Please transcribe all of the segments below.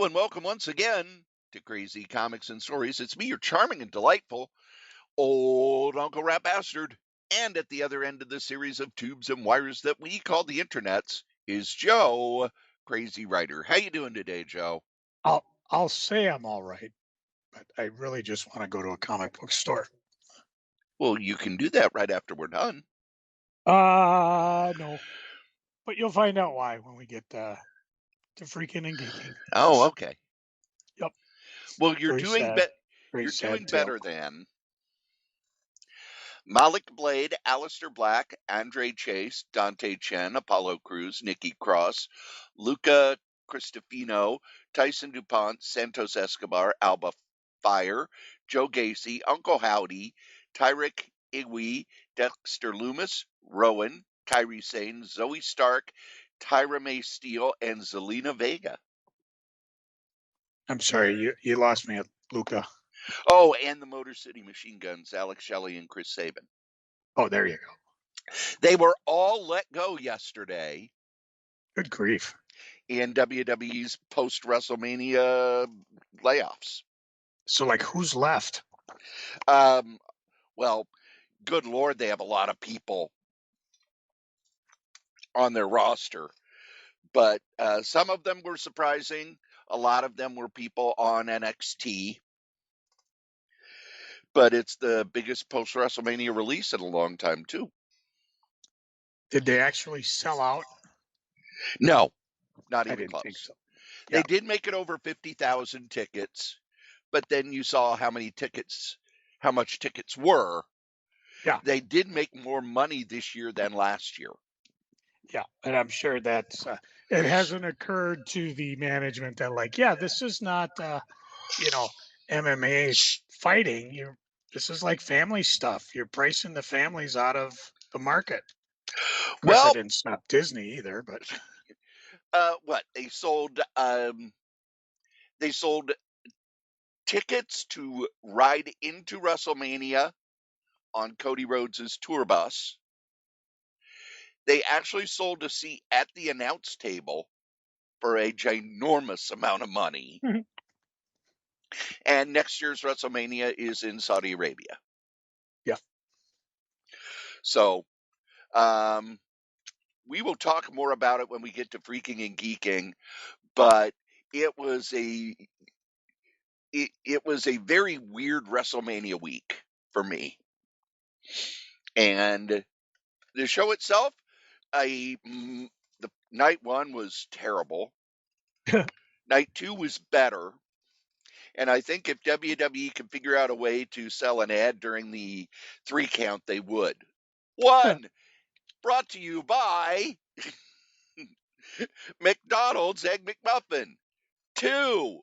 Hello and welcome once again to Crazy Comics and Stories. It's me, your charming and delightful old Uncle Rat Bastard. And at the other end of the series of tubes and wires that we call the internets is Joe, Crazy Writer. How you doing today, Joe? I'll say I'm all right, but I really just want to go to a comic book store. Well, you can do that right after we're done. No, but you'll find out why when we get to freaking and geeking. Oh, okay. Yep. Well, you're Very doing sad. Very you're sad doing tale. better than Malik Blade, Alistair Black, Andre Chase, Dante Chen, Apollo Crews, Nikki Cross, Luca Cristofino, Tyson DuPont, Santos Escobar, Alba Fire, Joe Gacy, Uncle Howdy, Tyrick Igwe, Dexter Loomis, Rowan, Kyrie Sane, Zoe Stark, Tyra May Steele, and Zelina Vega. I'm sorry, you lost me at Luca. Oh, and the Motor City Machine Guns, Alex Shelley and Chris Sabin. Oh, there you go. They were all let go yesterday Good grief. in WWE's post WrestleMania layoffs. So, like, who's left? Well, good Lord, they have a lot of people on their roster, but some of them were surprising. A lot of them were people on NXT, but it's the biggest post WrestleMania release in a long time, too. Did they actually sell out? No, not I even didn't close. think so. They Yeah. did make it over 50,000 tickets, but then you saw how much tickets were. Yeah. They did make more money this year than last year. Yeah, and I'm sure that it hasn't occurred to the management that, like, yeah, this is not, MMA fighting. This is like family stuff. You're pricing the families out of the market. Of course, I Well, didn't stop Disney either, but what they sold tickets to ride into WrestleMania on Cody Rhodes' tour bus. They actually sold a seat at the announce table for a ginormous amount of money. And next year's WrestleMania is in Saudi Arabia. yeah, So, we will talk more about it when we get to Freaking and Geeking, but it was a very weird WrestleMania week for me. And the show itself, the night one was terrible. Night two was better. And I think if WWE can figure out a way to sell an ad during the 3 count, they would. 1, brought to you by McDonald's Egg McMuffin. 2,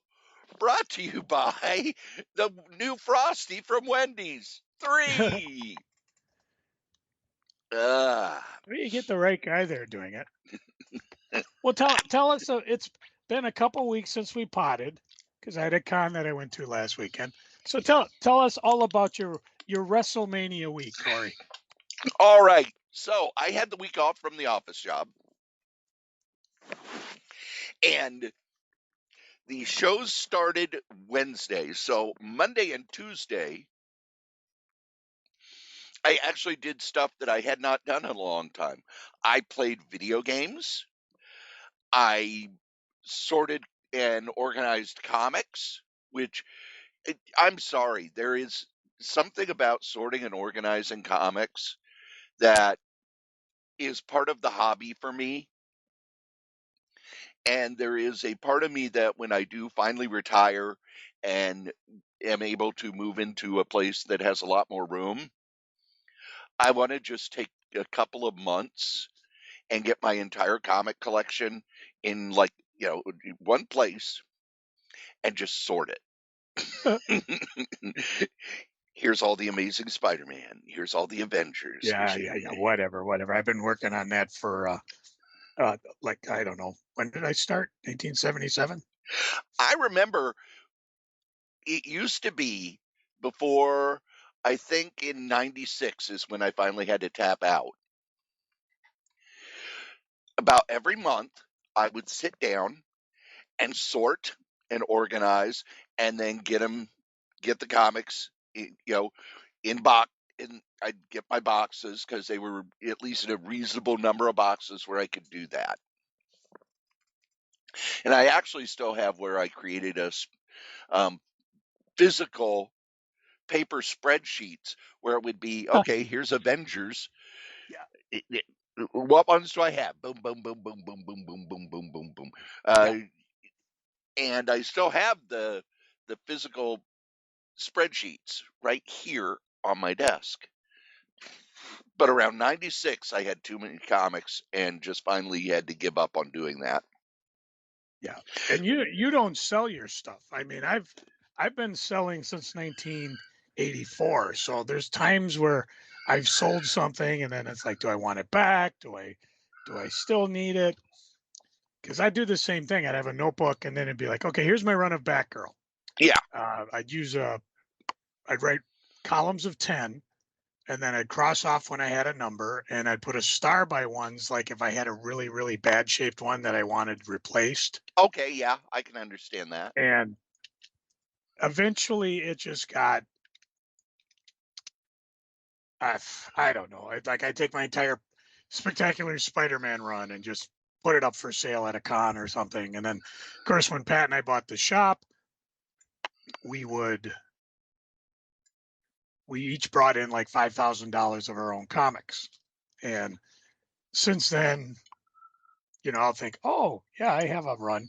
brought to you by the new Frosty from Wendy's. 3. you get the right guy there doing it. Well, tell us. It's been a couple weeks since we potted because I had a con that I went to last weekend. So tell us all about your WrestleMania week, Cory. All right. So I had the week off from the office job. And the shows started Wednesday. So Monday and Tuesday, I actually did stuff that I had not done in a long time. I played video games. I sorted and organized comics, which I'm sorry, there is something about sorting and organizing comics that is part of the hobby for me. And there is a part of me that when I do finally retire and am able to move into a place that has a lot more room, I want to just take a couple of months and get my entire comic collection in one place and just sort it. Here's all the Amazing Spider-Man. Here's all the Avengers. Yeah. Whatever. I've been working on that for like, I don't know, when did I start? 1977. I remember it used to be before, I think in 96 is when I finally had to tap out. About every month, I would sit down and sort and organize, and then get the comics, in box. And I'd get my boxes because they were at least in a reasonable number of boxes where I could do that. And I actually still have where I created a physical paper spreadsheets where it would be, okay, here's Avengers. Yeah. What ones do I have? Boom, boom, boom, boom, boom, boom, boom, boom, boom, boom, boom. And I still have the physical spreadsheets right here on my desk. But around 96, I had too many comics and just finally had to give up on doing that. Yeah. And you don't sell your stuff. I mean, I've been selling since 1984. So there's times where I've sold something and then it's like, do I want it back? Do I still need it? Because I do the same thing. I'd have a notebook and then it'd be like, okay, here's my run of Batgirl. Yeah. I'd write columns of 10 and then I'd cross off when I had a number and I'd put a star by ones, like if I had a really, really bad shaped one that I wanted replaced. Okay, yeah, I can understand that. And eventually it just got, I don't know. Like I take my entire Spectacular Spider-Man run and just put it up for sale at a con or something. And then, of course, when Pat and I bought the shop, we each brought in like $5,000 of our own comics. And since then, I'll think, oh, yeah, I have a run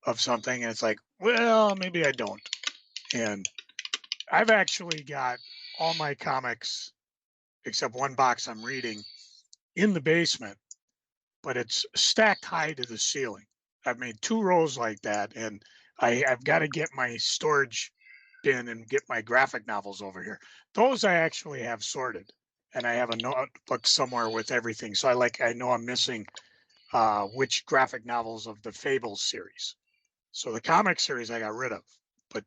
of something. And it's like, well, maybe I don't. And I've actually got all my comics, except one box I'm reading, in the basement, but it's stacked high to the ceiling. I've made 2 rows like that, and I've got to get my storage bin and get my graphic novels over here. Those I actually have sorted, and I have a notebook somewhere with everything. So I know I'm missing which graphic novels of the Fables series. So the comic series I got rid of, but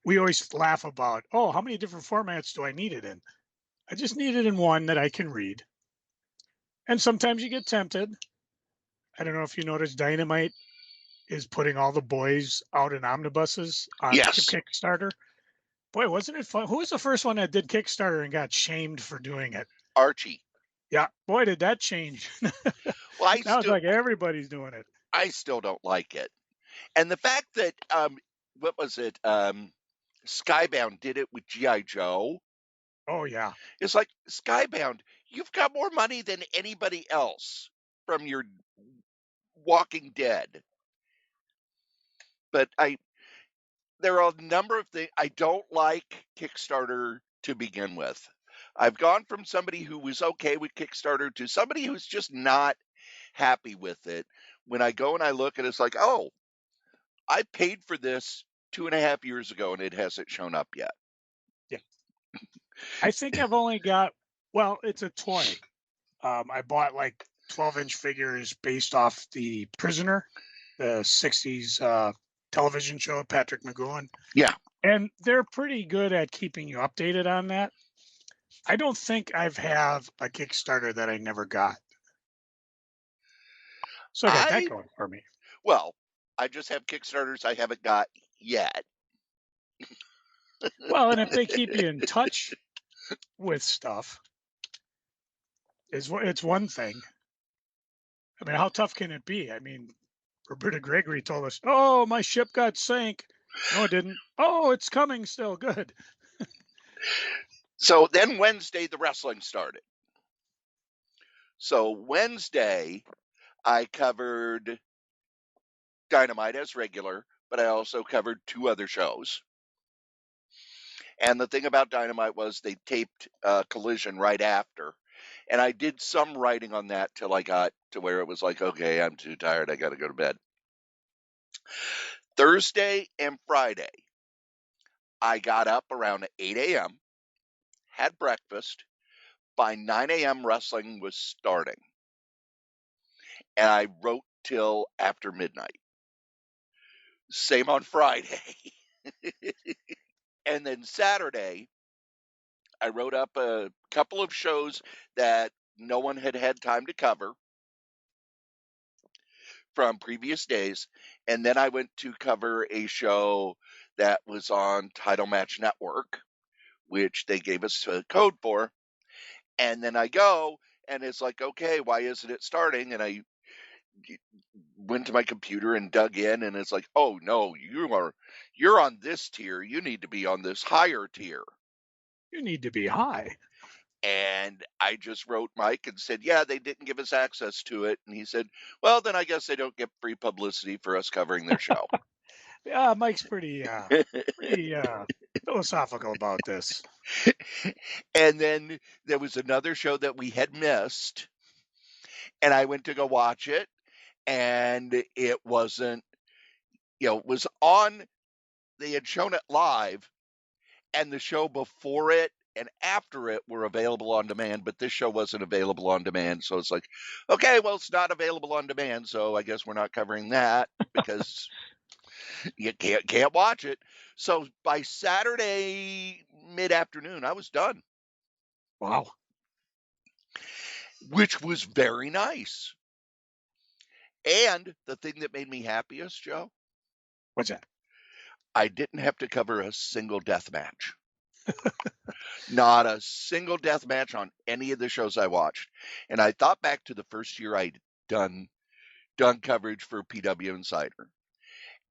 we always laugh about, oh, how many different formats do I need it in? I just need it in one that I can read. And sometimes you get tempted. I don't know if you noticed, Dynamite is putting all the boys out in omnibuses on Yes. Kickstarter. Boy, wasn't it fun? Who was the first one that did Kickstarter and got shamed for doing it? Archie. Yeah, boy, did that change. Well, Now it's like everybody's doing it. I still don't like it. And the fact that what was it? Skybound did it with G.I. Joe. Oh yeah. It's like, Skybound, you've got more money than anybody else from your Walking Dead. But there are a number of things I don't like Kickstarter to begin with. I've gone from somebody who was okay with Kickstarter to somebody who's just not happy with it. When I go and I look and it's like, oh, I paid for this 2.5 years ago and it hasn't shown up yet. Yeah. I think I've only got, well, it's a toy. I bought like 12-inch figures based off The Prisoner, the 60s television show, Patrick McGowan. Yeah. And they're pretty good at keeping you updated on that. I don't think I've have a Kickstarter that I never got. So I got that going for me. Well, I just have Kickstarters I haven't got yet. Well, and if they keep you in touch with stuff, it's one thing. I mean, how tough can it be? I mean, Roberta Gregory told us, "Oh, my ship got sank." No, it didn't. Oh, it's coming still. Good. So then Wednesday, the wrestling started. So Wednesday, I covered Dynamite as regular, but I also covered 2 other shows. And the thing about Dynamite was they taped Collision right after. And I did some writing on that till I got to where it was like, okay, I'm too tired. I got to go to bed. Thursday and Friday, I got up around 8 a.m., had breakfast. By 9 a.m., wrestling was starting. And I wrote till after midnight. Same on Friday. And then Saturday, I wrote up a couple of shows that no one had had time to cover. from previous days, and then I went to cover a show that was on Title Match Network, which they gave us a code for. And then I go, and it's like, okay, why isn't it starting? And I went to my computer and dug in, and it's like, oh no, you're on this tier. You need to be on this higher tier. You need to be high. And I just wrote Mike and said, yeah, they didn't give us access to it. And he said, well, then I guess they don't get free publicity for us covering their show. Yeah, Mike's pretty philosophical about this. And then there was another show that we had missed, and I went to go watch it, and it wasn't, it was on, they had shown it live, and the show before it and after it were available on demand, but this show wasn't available on demand. So it's like, okay, well, it's not available on demand, so I guess we're not covering that because you can't watch it. So by Saturday mid-afternoon, I was done. Wow. Which was very nice. And the thing that made me happiest, Joe, What's that? I didn't have to cover a single death match. Not a single death match on any of the shows I watched. And I thought back to the first year I'd done coverage for PW Insider.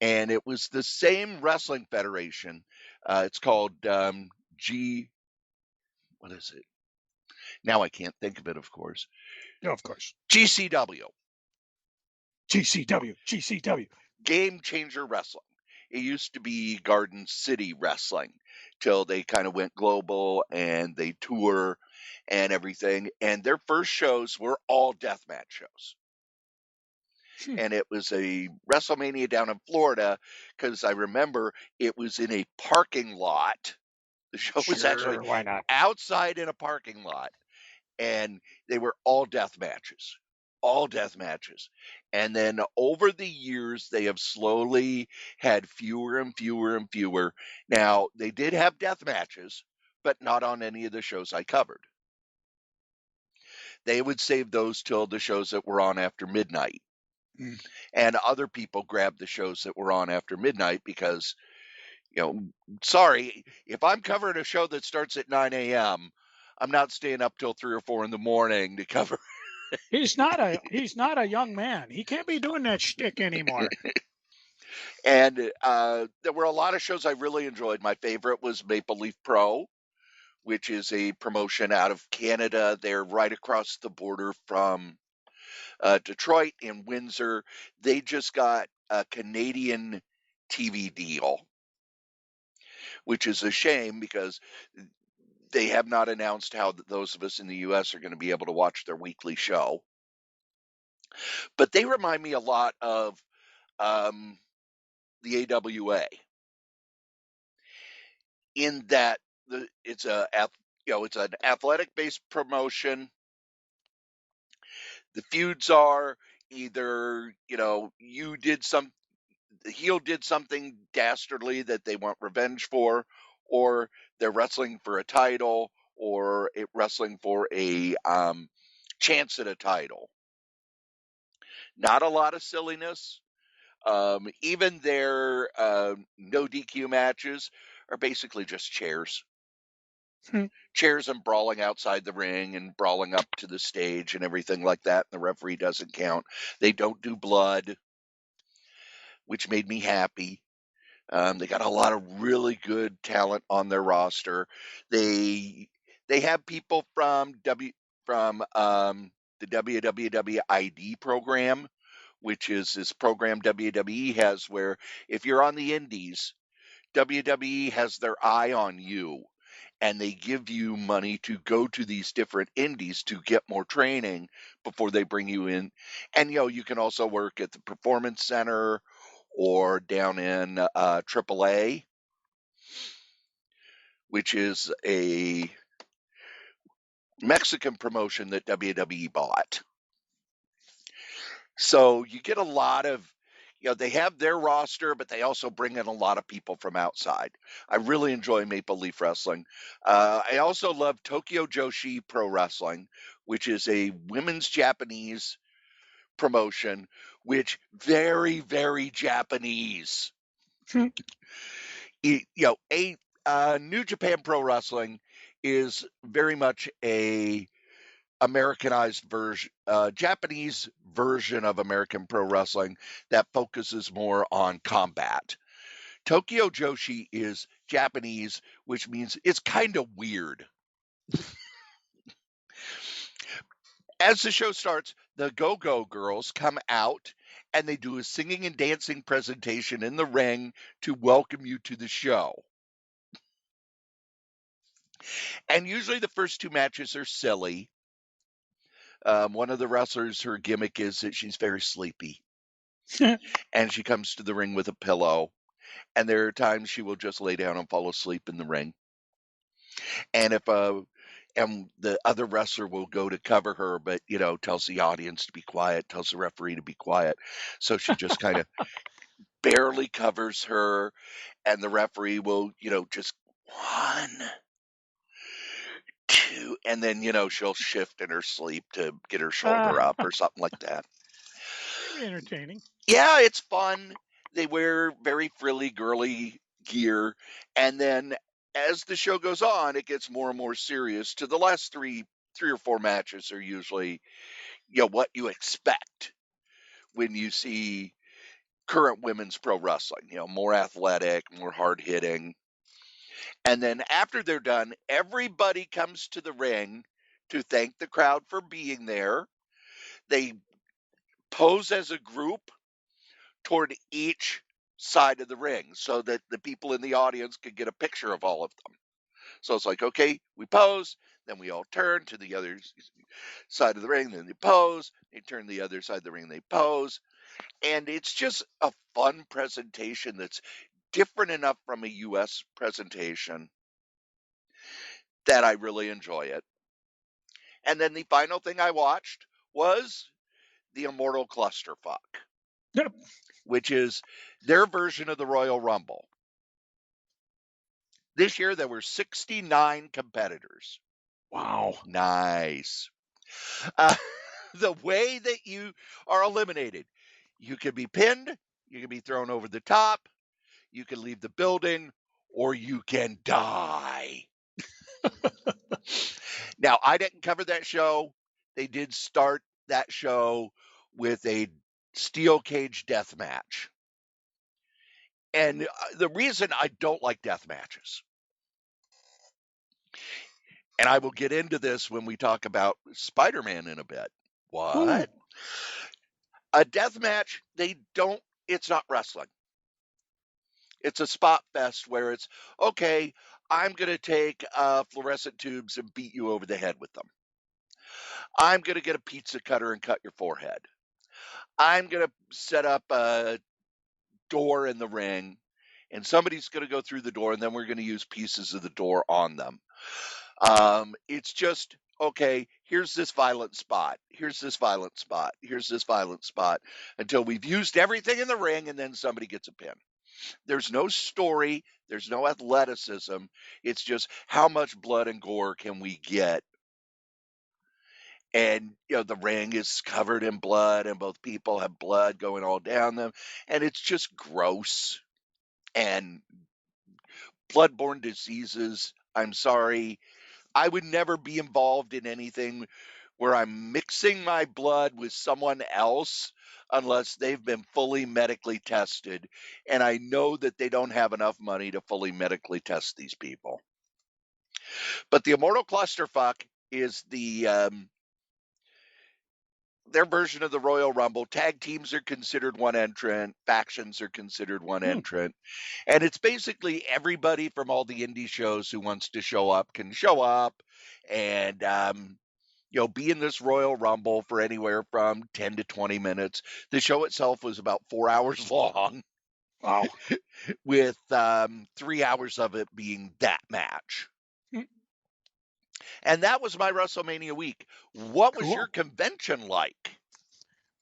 And it was the same wrestling federation. It's called what is it? Now I can't think of it, of course. No, of course. GCW. GCW. Game Changer Wrestling. It used to be Garden City Wrestling till they kind of went global and they tour and everything. And their first shows were all deathmatch shows. And it was a Wrestlemania down in Florida because I remember it was in a parking lot. The show was actually why not? outside in a parking lot. And they were all death matches. All death matches. And then over the years, they have slowly had fewer and fewer and fewer. Now, they did have death matches, but not on any of the shows I covered. They would save those till the shows that were on after midnight. And other people grabbed the shows that were on after midnight because, sorry, if I'm covering a show that starts at 9 a.m., I'm not staying up till 3 or 4 in the morning to cover. He's not a young man. He can't be doing that shtick anymore. And there were a lot of shows I really enjoyed. My favorite was Maple Leaf Pro, which is a promotion out of Canada. They're right across the border from Detroit and Windsor. They just got a Canadian TV deal, which is a shame because they have not announced how those of us in the U.S. are going to be able to watch their weekly show. But they remind me a lot of the AWA in that it's an athletic-based promotion. The feuds are either the heel did something dastardly that they want revenge for, or they're wrestling for a title, or wrestling for a chance at a title. Not a lot of silliness. Even their no DQ matches are basically just chairs. Chairs and brawling outside the ring and brawling up to the stage and everything like that. And the referee doesn't count. They don't do blood, which made me happy. They got a lot of really good talent on their roster. They have people from the WWWID program, which is this program WWE has where if you're on the indies, WWE has their eye on you and they give you money to go to these different indies to get more training before they bring you in. And you can also work at the Performance Center or down in AAA, which is a Mexican promotion that WWE bought. So you get a lot of, they have their roster, but they also bring in a lot of people from outside. I really enjoy Maple Leaf Wrestling. I also love Tokyo Joshi Pro Wrestling, which is a women's Japanese promotion, which very, very Japanese. New Japan Pro Wrestling is very much a Americanized version, Japanese version of American Pro Wrestling that focuses more on combat. Tokyo Joshi is Japanese, which means it's kind of weird. As the show starts, the Go-Go Girls come out and they do a singing and dancing presentation in the ring to welcome you to the show. And usually the first two matches are silly. One of the wrestlers, her gimmick is that she's very sleepy. And she comes to the ring with a pillow. And there are times she will just lay down and fall asleep in the ring. And the other wrestler will go to cover her, but tells the audience to be quiet, tells the referee to be quiet. So she just kind of barely covers her, and the referee will, just 1, 2, and then she'll shift in her sleep to get her shoulder up or something like that. Maybe entertaining. Yeah, it's fun. They wear very frilly, girly gear, and then as the show goes on, it gets more and more serious. To the last three or four matches are usually, what you expect when you see current women's pro wrestling. More athletic, more hard hitting. And then after they're done, everybody comes to the ring to thank the crowd for being there. They pose as a group toward each side of the ring so that the people in the audience could get a picture of all of them. So it's like, okay, we pose, then we all turn to the other side of the ring, then they pose, they turn the other side of the ring, they pose. And it's just a fun presentation that's different enough from a US presentation that I really enjoy it. And then the final thing I watched was the Immortal Clusterfuck. Yep. Which is their version of the Royal Rumble. This year, there were 69 competitors. Wow. Nice. The way that you are eliminated, you can be pinned, you can be thrown over the top, you can leave the building, or you can die. Now, I didn't cover that show. They did start that show with a steel cage death match. And the reason I don't like death matches, and I will get into this when we talk about Spider-Man in a bit. What? Ooh. A death match, it's not wrestling. It's a spot fest where it's, okay, I'm going to take fluorescent tubes and beat you over the head with them. I'm going to get a pizza cutter and cut your forehead. I'm going to set up a door in the ring, and somebody's going to go through the door, and then we're going to use pieces of the door on them. It's just, okay, here's this violent spot. Here's this violent spot. Here's this violent spot until we've used everything in the ring and then somebody gets a pin. There's no story. There's no athleticism. It's just how much blood and gore can we get? And, the ring is covered in blood and both people have blood going all down them. And it's just gross. And bloodborne diseases, I'm sorry, I would never be involved in anything where I'm mixing my blood with someone else unless they've been fully medically tested. And I know that they don't have enough money to fully medically test these people. But the Immortal Clusterfuck is their version of the Royal Rumble. Tag teams are considered one entrant. Factions are considered one entrant. And it's basically everybody from all the indie shows who wants to show up can show up and, be in this Royal Rumble for anywhere from 10 to 20 minutes. The show itself was about 4 hours long. Wow. With 3 hours of it being that match. And that was my WrestleMania week. What was your convention like?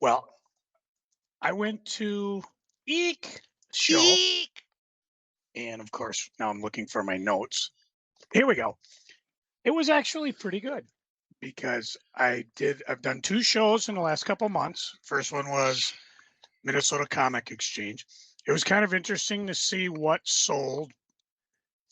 Well, I went to Eek show. Eek! And of course, now I'm looking for my notes. Here we go. It was actually pretty good. because I've done 2 shows in the last couple months. First one was Minnesota Comic Exchange. It was kind of interesting to see what sold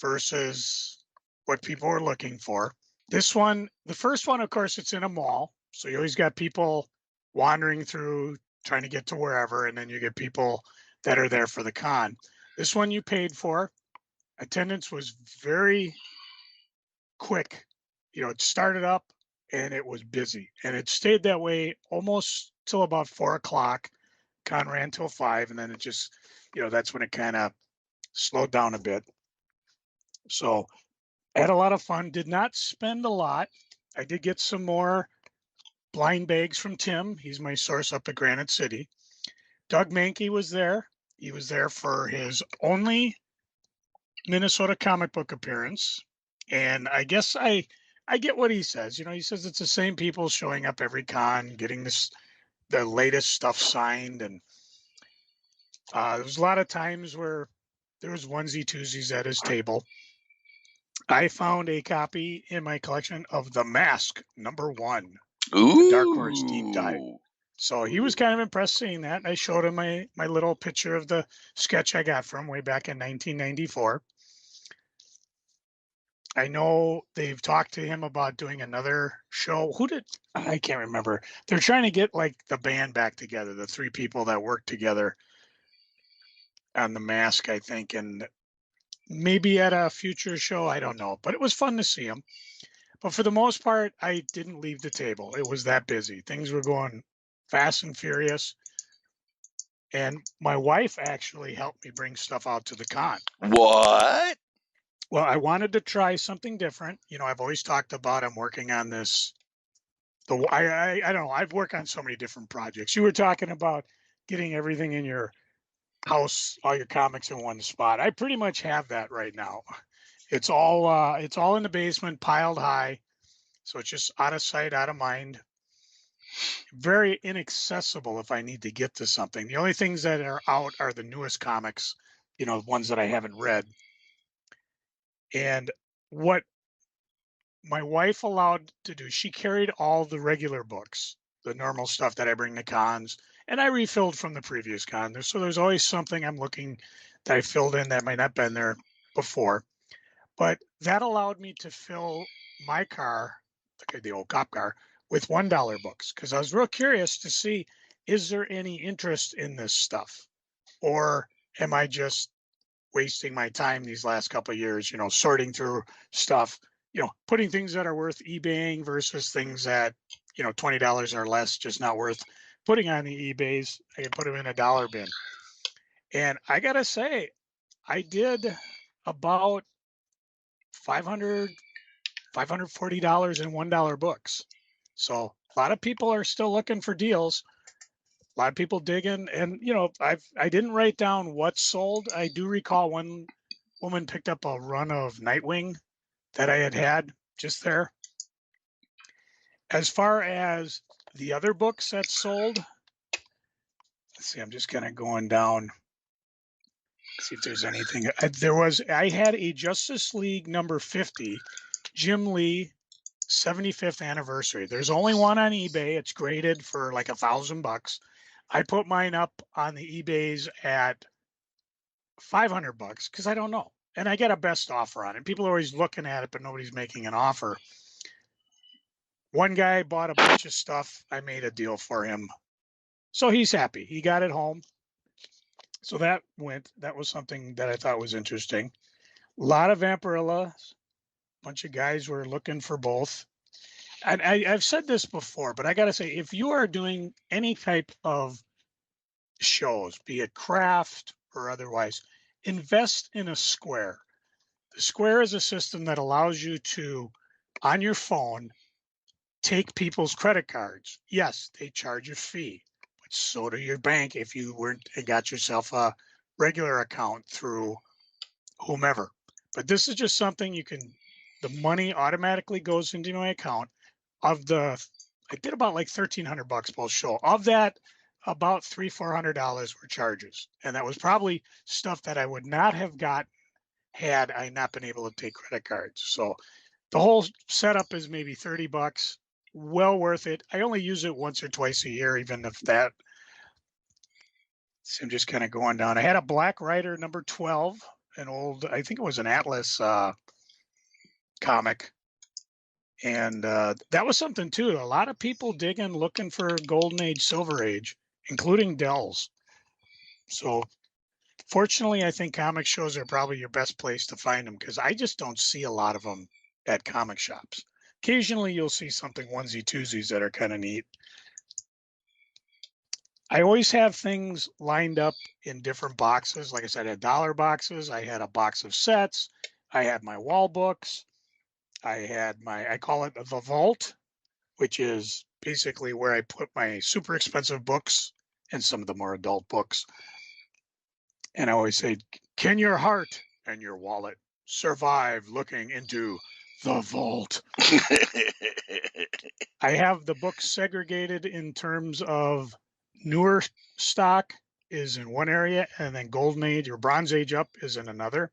versus what people were looking for. This one, the first one, of course, it's in a mall. So you always got people wandering through trying to get to wherever, and then you get people that are there for the con. This one you paid for. Attendance was very quick. It started up and it was busy, and it stayed that way almost till about 4 o'clock. Con ran till 5, and then it just, that's when it kind of slowed down a bit. So I had a lot of fun. Did not spend a lot. I did get some more blind bags from Tim. He's my source up at Granite City. Doug Mankey was there. He was there for his only Minnesota comic book appearance. And I guess I get what he says. He says it's the same people showing up every con, getting the latest stuff signed. And there was a lot of times where there was onesie twosies at his table. I found a copy in my collection of The Mask #1, the Dark Horse deep dive. Ooh. So he was kind of impressed seeing that. I showed him my little picture of the sketch I got from way back in 1994. I know they've talked to him about doing another show. I can't remember. They're trying to get like the band back together, the 3 people that worked together on The Mask, I think, and maybe at a future show. I don't know, but it was fun to see him. But for the most part, I didn't leave the table. It was that busy. Things were going fast and furious. And my wife actually helped me bring stuff out to the con. What? Well, I wanted to try something different. I've always talked about I'm working on this. I don't know. I've worked on so many different projects. You were talking about getting everything in your house, all your comics in one spot. I pretty much have that right now. It's all in the basement, piled high. So it's just out of sight, out of mind. Very inaccessible if I need to get to something. The only things that are out are the newest comics, ones that I haven't read. And what my wife allowed to do, she carried all the regular books, the normal stuff that I bring to cons, and I refilled from the previous con. So there's always something I'm looking that I filled in that might not have been there before. But that allowed me to fill my car, the old cop car, with $1 books, because I was real curious to see, is there any interest in this stuff? Or am I just wasting my time these last couple of years, sorting through stuff, putting things that are worth eBaying versus things that, $20 or less, just not worth putting on the eBays. I can put them in a dollar bin. And I got to say, I did about $540 in $1 books. So a lot of people are still looking for deals. A lot of people digging, and I didn't write down what sold. I do recall one woman picked up a run of Nightwing that I had just there. As far as the other books that sold, let's see. I'm just kind of going down. See if there's anything. I had a Justice League #50, Jim Lee 75th anniversary. There's only one on eBay. It's graded for like $1,000. I put mine up on the eBays at $500 because I don't know. And I get a best offer on it. People are always looking at it, but nobody's making an offer. One guy bought a bunch of stuff. I made a deal for him. So he's happy. He got it home. So that was something that I thought was interesting. A lot of Vampirilla. A bunch of guys were looking for both. And I've said this before, but I got to say, if you are doing any type of shows, be it craft or otherwise, invest in a Square. The Square is a system that allows you to, on your phone, take people's credit cards. Yes, they charge a fee, but so do your bank if you weren't and got yourself a regular account through whomever. But this is just something the money automatically goes into my account. I did about like $1,300 both show. Of that, about $300-400 were charges, and that was probably stuff that I would not have gotten had I not been able to take credit cards. So the whole setup is maybe $30. well worth it. I only use it once or twice a year, even if that. So I'm just kind of going down. I had a Black Rider number 12, an old, I think it was an Atlas comic. And that was something too. A lot of people digging, looking for Golden Age, Silver Age, including Dells. So fortunately, I think comic shows are probably your best place to find them because I just don't see a lot of them at comic shops. Occasionally, you'll see something onesie twosies that are kind of neat. I always have things lined up in different boxes. Like I said, I had dollar boxes. I had a box of sets. I had my wall books. I had I call it the vault, which is basically where I put my super expensive books and some of the more adult books. And I always say, can your heart and your wallet survive looking into the vault? I have the books segregated in terms of newer stock is in one area, and then Golden Age or Bronze Age up is in another.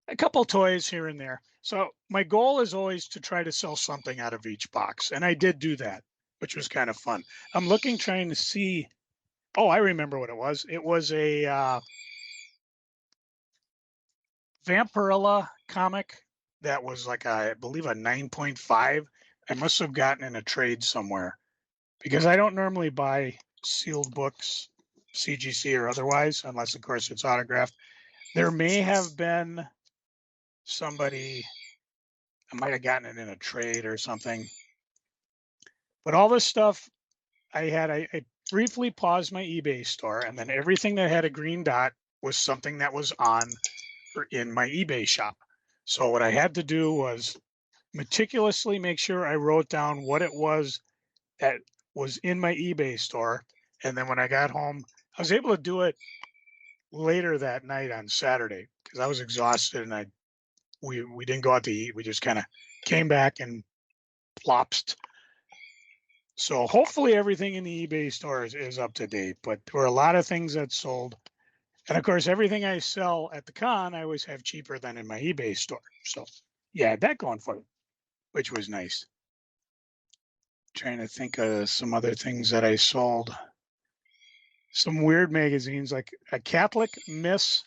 A couple toys here and there. So my goal is always to try to sell something out of each box. And I did do that, which was kind of fun. I'm looking, trying to see. Oh, I remember what it was. It was a Vampirella comic that was like, I believe, a 9.5. I must have gotten in a trade somewhere because I don't normally buy sealed books, CGC or otherwise, unless, of course, it's autographed. There may have been somebody, I might have gotten it in a trade or something. But all this stuff I briefly paused my eBay store, and then everything that had a green dot was something that was on or in my eBay shop. So what I had to do was meticulously make sure I wrote down what it was that was in my eBay store. And then when I got home, I was able to do it later that night on Saturday because I was exhausted and we didn't go out to eat. We just kind of came back and plopsed. So hopefully everything in the eBay store is up to date, but there were a lot of things that sold. And of course, everything I sell at the con, I always have cheaper than in my eBay store. So yeah, that going for it, which was nice. Trying to think of some other things that I sold. Some weird magazines like a Catholic Miss,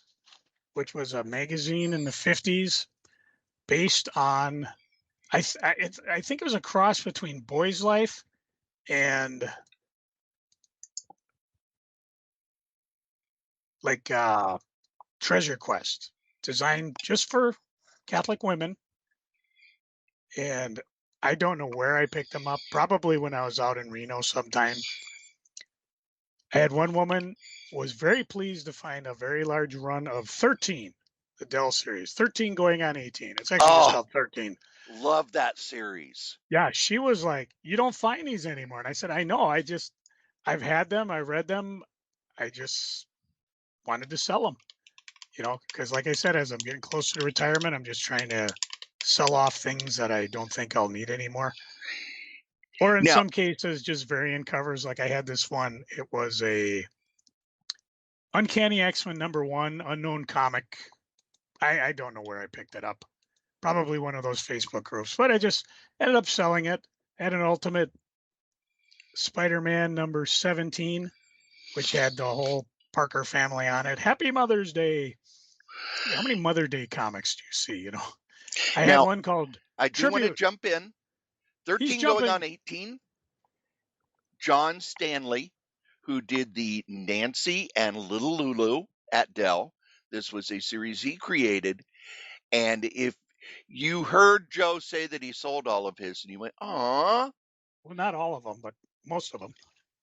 which was a magazine in the 50s based on, I think it was a cross between Boy's Life and like Treasure Quest, designed just for Catholic women. And I don't know where I picked them up, probably when I was out in Reno sometime. I had one woman was very pleased to find a very large run of 13, the Dell series, 13 going on 18. It's actually just called 13. Love that series. Yeah, she was like, you don't find these anymore. And I said, I know, I've had them, I read them. I just wanted to sell them, because like I said, as I'm getting closer to retirement, I'm just trying to sell off things that I don't think I'll need anymore. Or in some cases, just variant covers. Like I had this one, it was a Uncanny X-Men #1 unknown comic. I don't know where I picked it up. Probably one of those Facebook groups, but I just ended up selling it. Had an Ultimate Spider-Man #17, which had the whole Parker family on it. Happy Mother's Day. How many Mother Day comics do you see? I had one called I do want to jump in. 13 going on 18. John Stanley, who did the Nancy and Little Lulu at Dell. This was a series he created. And if you heard Joe say that he sold all of his and you went, aw. Well, not all of them, but most of them.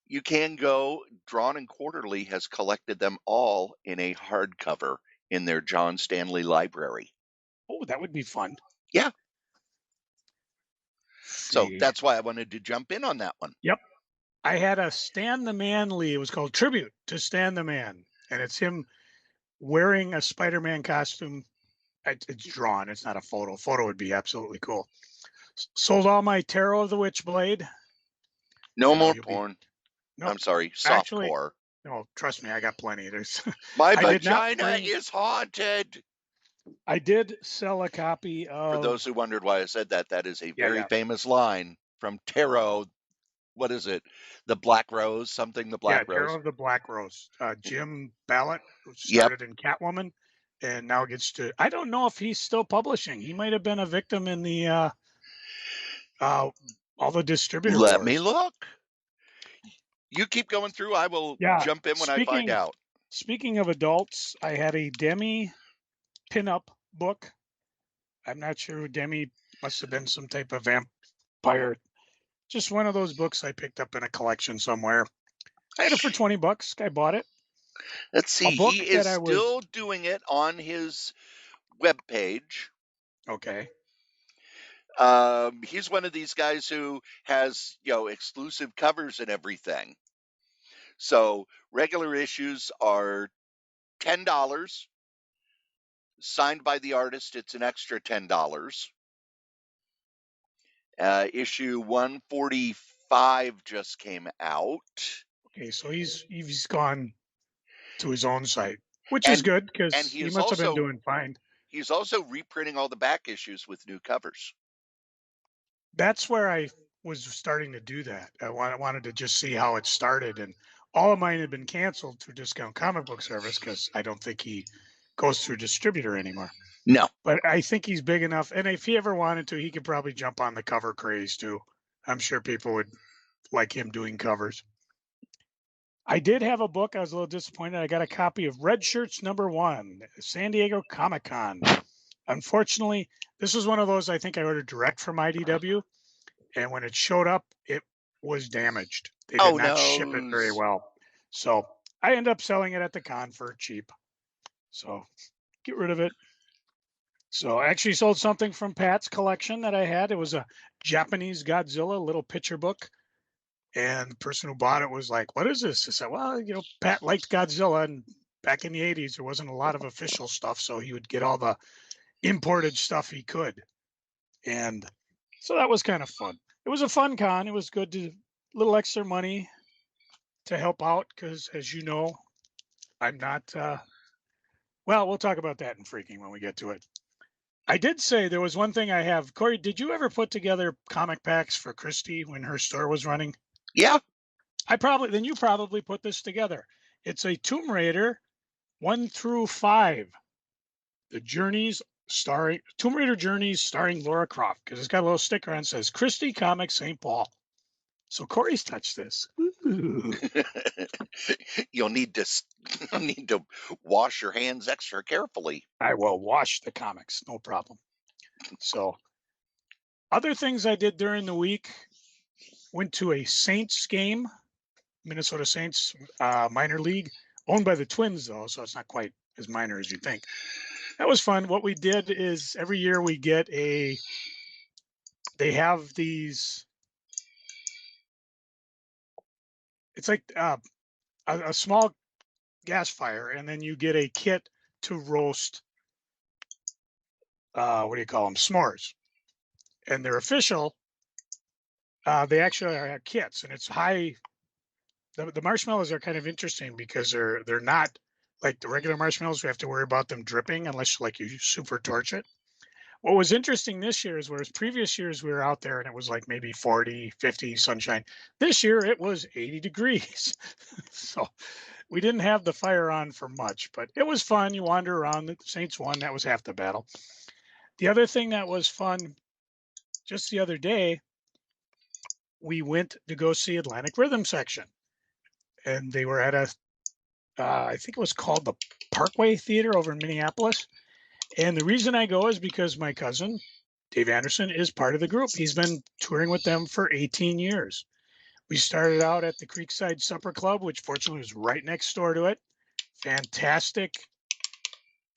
You can go. Drawn and Quarterly has collected them all in a hardcover in their John Stanley library. Oh, that would be fun. Yeah. So that's why I wanted to jump in on that one. Yep. I had a Stan the Man Lee. It was called Tribute to Stan the Man. And it's him wearing a Spider-Man costume. It's drawn. It's not a photo. Photo would be absolutely cool. Sold all my Tarot of the Witchblade. No more porn. Nope. I'm sorry. Soft porn. No, trust me. I got plenty. My vagina is haunted. I did sell a copy of. For those who wondered why I said that, that is a very famous line. from Tarot. What is it? The Black Rose, something. The Black Tarot Rose. of the Black Rose. Jim Ballot, who Yep. started in Catwoman, and now gets to. I don't know if he's still publishing. He might have been a victim in the all the distributor Let wars. me look. You keep going through. I will jump in when I find out. Speaking of adults, I had a Demi pinup book. I'm not sure who Demi must have been, some type of vampire. Just one of those books I picked up in a collection somewhere. I had it for $20. Guy bought it. Let's see. book He that is I was- still doing it on his webpage. Okay. He's one of these guys who has, exclusive covers and everything. So regular issues are $10. Signed by the artist, it's an extra $10. Issue 145 just came out. Okay, so he's gone to his own site, which is good because he must have been doing fine. He's also reprinting all the back issues with new covers. That's where I was starting to do that. I wanted to just see how it started, and all of mine had been canceled through Discount Comic Book Service because I don't think he goes through distributor anymore. No. But I think he's big enough, and if he ever wanted to, he could probably jump on the cover craze too. I'm sure people would like him doing covers. I did have a book. I was a little disappointed. I got a copy of Red Shirts #1, San Diego Comic-Con. Unfortunately, this was one of those I think I ordered direct from IDW, and when it showed up, it was damaged. They did not ship it very well. So I ended up selling it at the con for cheap. So get rid of it. So I actually sold something from Pat's collection that I had. It was a Japanese Godzilla little picture book. And the person who bought it was like, "What is this?" I said, "Well, Pat liked Godzilla, and back in the 80s, there wasn't a lot of official stuff, so he would get all the imported stuff he could." And so that was kind of fun. It was a fun con. It was good to little extra money to help out because, as you know, I'm not. Well, we'll talk about that in freaking when we get to it. I did say there was one thing I have. Cory, did you ever put together comic packs for Christy when her store was running? Yeah. You probably put this together. It's a Tomb Raider 1 through 5. Tomb Raider Journeys starring Lara Croft, because it's got a little sticker on that says Christie Comics St. Paul. So Cory's touched this. You'll need to wash your hands extra carefully. I will wash the comics, no problem. So other things I did during the week, went to a Saints game, Minnesota Saints minor league, owned by the Twins though, so it's not quite as minor as you think. That was fun. What we did is every year we get they have these, it's like a small gas fire, and then you get a kit to roast, what do you call them, s'mores. And they're official. They actually are kits, and it's high. The marshmallows are kind of interesting because they're not like the regular marshmallows. We have to worry about them dripping unless you super torch it. What was interesting this year is whereas previous years we were out there and it was like maybe 40, 50 sunshine. This year it was 80 degrees. So we didn't have the fire on for much, but it was fun. You wander around. The Saints won. That was half the battle. The other thing that was fun, just the other day, we went to go see Atlantic Rhythm Section. And they were at I think it was called the Parkway Theater over in Minneapolis. And the reason I go is because my cousin, Dave Anderson, is part of the group. He's been touring with them for 18 years. We started out at the Creekside Supper Club, which fortunately was right next door to it. Fantastic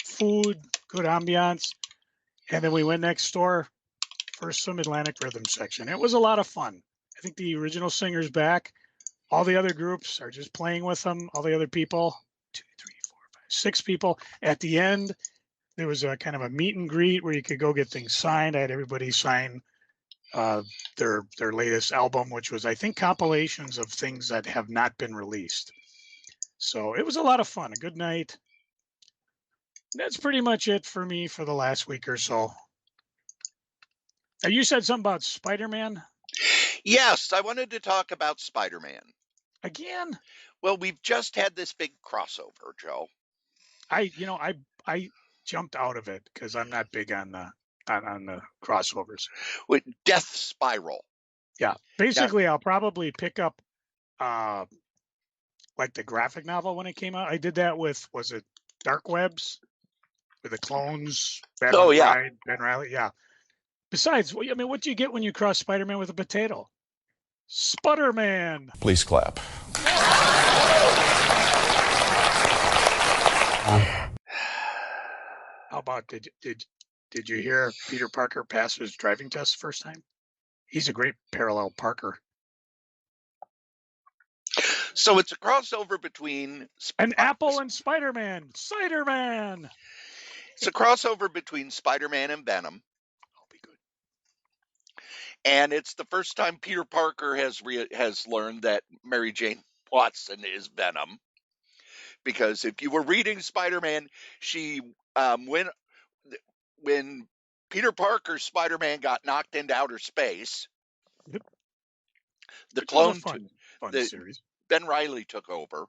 food, good ambiance. And then we went next door for some Atlantic Rhythm Section. It was a lot of fun. I think the original singer's back. All the other groups are just playing with them. All the other people, 2, 3, 4, 5, 6 people. At the end, there was a kind of a meet and greet where you could go get things signed. I had everybody sign their latest album, which was, I think, compilations of things that have not been released. So it was a lot of fun. A good night. That's pretty much it for me for the last week or so. You said something about Spider-Man? Yes, I wanted to talk about Spider-Man. Again? Well, we've just had this big crossover, Joe. I jumped out of it because I'm not big on the crossovers. With Death Spiral. Yeah. Now, Basically, I'll probably pick up like the graphic novel when it came out. I did that with, was it Dark Webs? With the clones, oh Batman yeah. Pride, Ben Riley. Yeah. Besides, I mean, what do you get when you cross Spider-Man with a potato? Sputterman. Please clap. How about did you hear Peter Parker pass his driving test the first time? He's a great parallel Parker. So it's a crossover between An apple and Spider-Man. Cider-Man. It's a crossover between Spider-Man and Venom. I'll be good. And it's the first time Peter Parker has learned that Mary Jane Watson is Venom. Because if you were reading Spider-Man, she when Peter Parker's Spider-Man got knocked into outer space, Yep. the Which was a clone fun series. Ben Riley took over.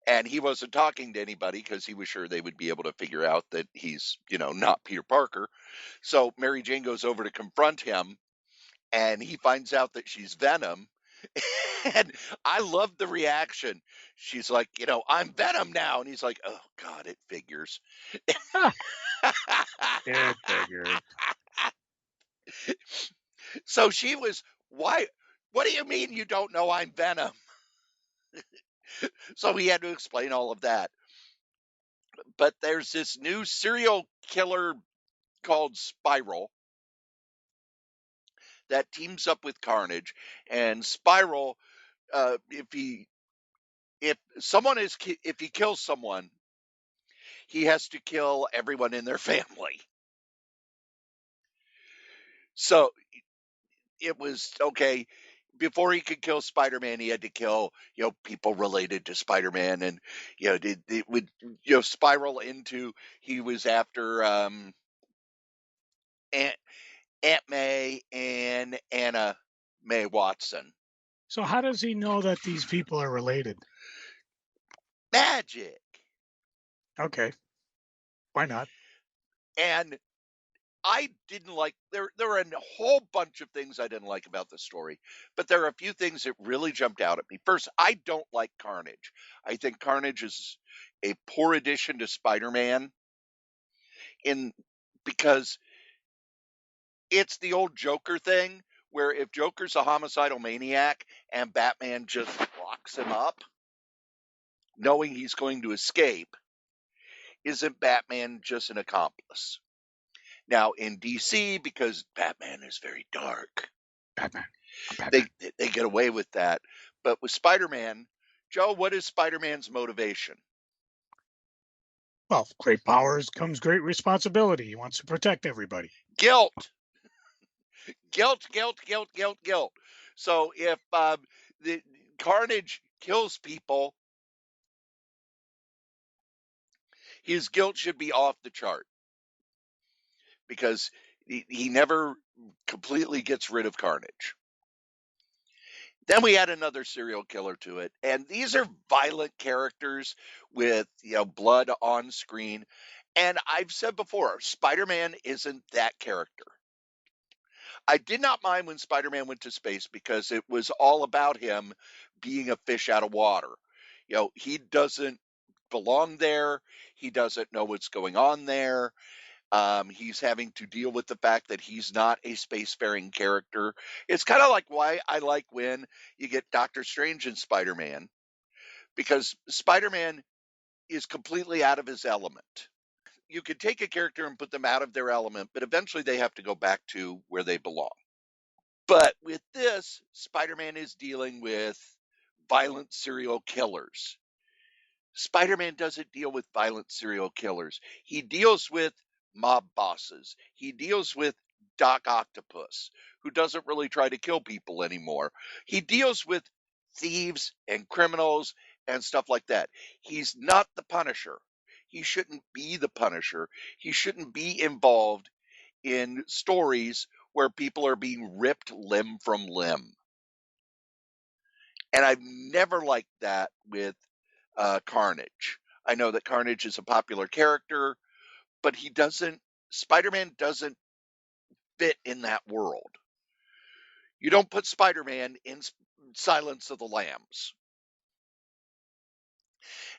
And he wasn't talking to anybody because he was sure they would be able to figure out that he's, not Peter Parker. So Mary Jane goes over to confront him, and he finds out that she's Venom. And I love the reaction. She's like, I'm Venom now. And he's like, oh, God, it figures. It figures. So she was, why? What do you mean you don't know I'm Venom? So he had to explain all of that. But there's this new serial killer called Spiral that teams up with Carnage, and Spiral, if he kills someone, he has to kill everyone in their family. So it was okay. Before he could kill Spider-Man, he had to kill, people related to Spider-Man, and it would spiral into he was after Aunt May and Anna May Watson. So how does he know that these people are related? Magic. Okay. Why not? And I didn't like there were a whole bunch of things I didn't like about the story, but there are a few things that really jumped out at me. First, I don't like Carnage. I think Carnage is a poor addition to Spider-Man because it's the old Joker thing where if Joker's a homicidal maniac and Batman just locks him up knowing he's going to escape, isn't Batman just an accomplice? Now in DC, because Batman is very dark, Batman. they get away with that. But with Spider-Man, Joe, what is Spider-Man's motivation? Well, great powers comes great responsibility. He wants to protect everybody. Guilt. So if the Carnage kills people, his guilt should be off the chart because he never completely gets rid of Carnage. Then we add another serial killer to it, and these are violent characters with blood on screen. And I've said before, Spider-Man isn't that character. I did not mind when Spider-Man went to space because it was all about him being a fish out of water. He doesn't belong there. He doesn't know what's going on there. He's having to deal with the fact that he's not a spacefaring character. It's kind of like why I like when you get Doctor Strange and Spider-Man, because Spider-Man is completely out of his element. You could take a character and put them out of their element, but eventually they have to go back to where they belong. But with this, Spider-Man is dealing with violent serial killers. Spider-Man doesn't deal with violent serial killers. He deals with mob bosses. He deals with Doc Octopus, who doesn't really try to kill people anymore. He deals with thieves and criminals and stuff like that. He's not the Punisher. He shouldn't be the Punisher. He shouldn't be involved in stories where people are being ripped limb from limb. And I've never liked that with Carnage. I know that Carnage is a popular character, but Spider-Man doesn't fit in that world. You don't put Spider-Man in Silence of the Lambs.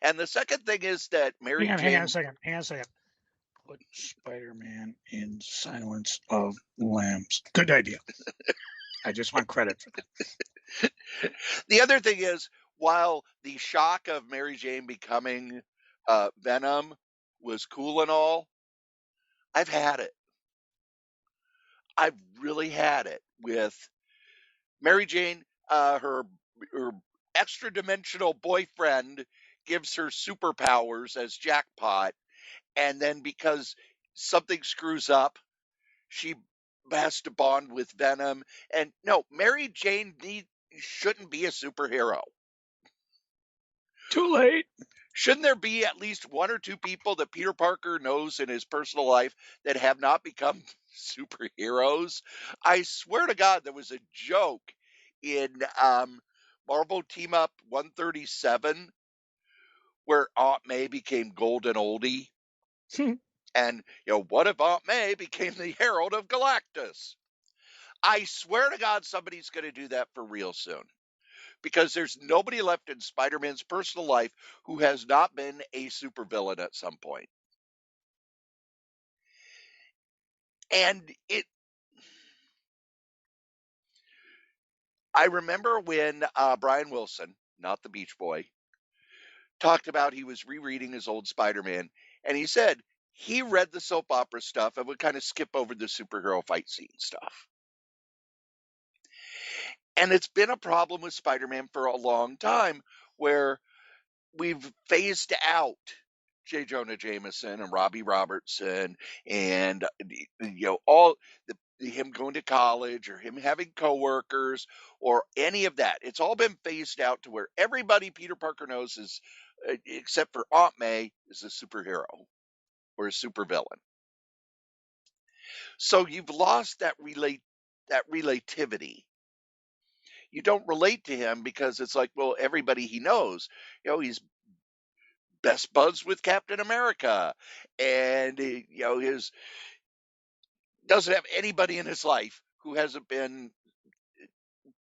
And the second thing is that Mary Hang Jane. on a second. Put Spider-Man in Silence of Lambs. Good idea. I just want credit for that. The other thing is, while the shock of Mary Jane becoming Venom was cool and all, I've had it. I've really had it with Mary Jane. Her extra dimensional boyfriend gives her superpowers as Jackpot, and then because something screws up, she has to bond with Venom. And no, Mary Jane shouldn't be a superhero. Too late. Shouldn't there be at least one or two people that Peter Parker knows in his personal life that have not become superheroes? I swear to God, there was a joke in Marvel Team Up 137 where Aunt May became Golden Oldie. And, what if Aunt May became the Herald of Galactus? I swear to God, somebody's going to do that for real soon. Because there's nobody left in Spider-Man's personal life who has not been a supervillain at some point. And I remember when Brian Wilson, not the Beach Boy, talked about he was rereading his old Spider-Man, and he said he read the soap opera stuff and would kind of skip over the superhero fight scene stuff. And it's been a problem with Spider-Man for a long time where we've phased out J. Jonah Jameson and Robbie Robertson and all him going to college or him having coworkers or any of that. It's all been phased out to where everybody Peter Parker knows is, except for Aunt May, is a superhero or a supervillain. So you've lost that relativity. You don't relate to him because it's like, well, everybody he knows, he's best buds with Captain America, and his doesn't have anybody in his life who hasn't been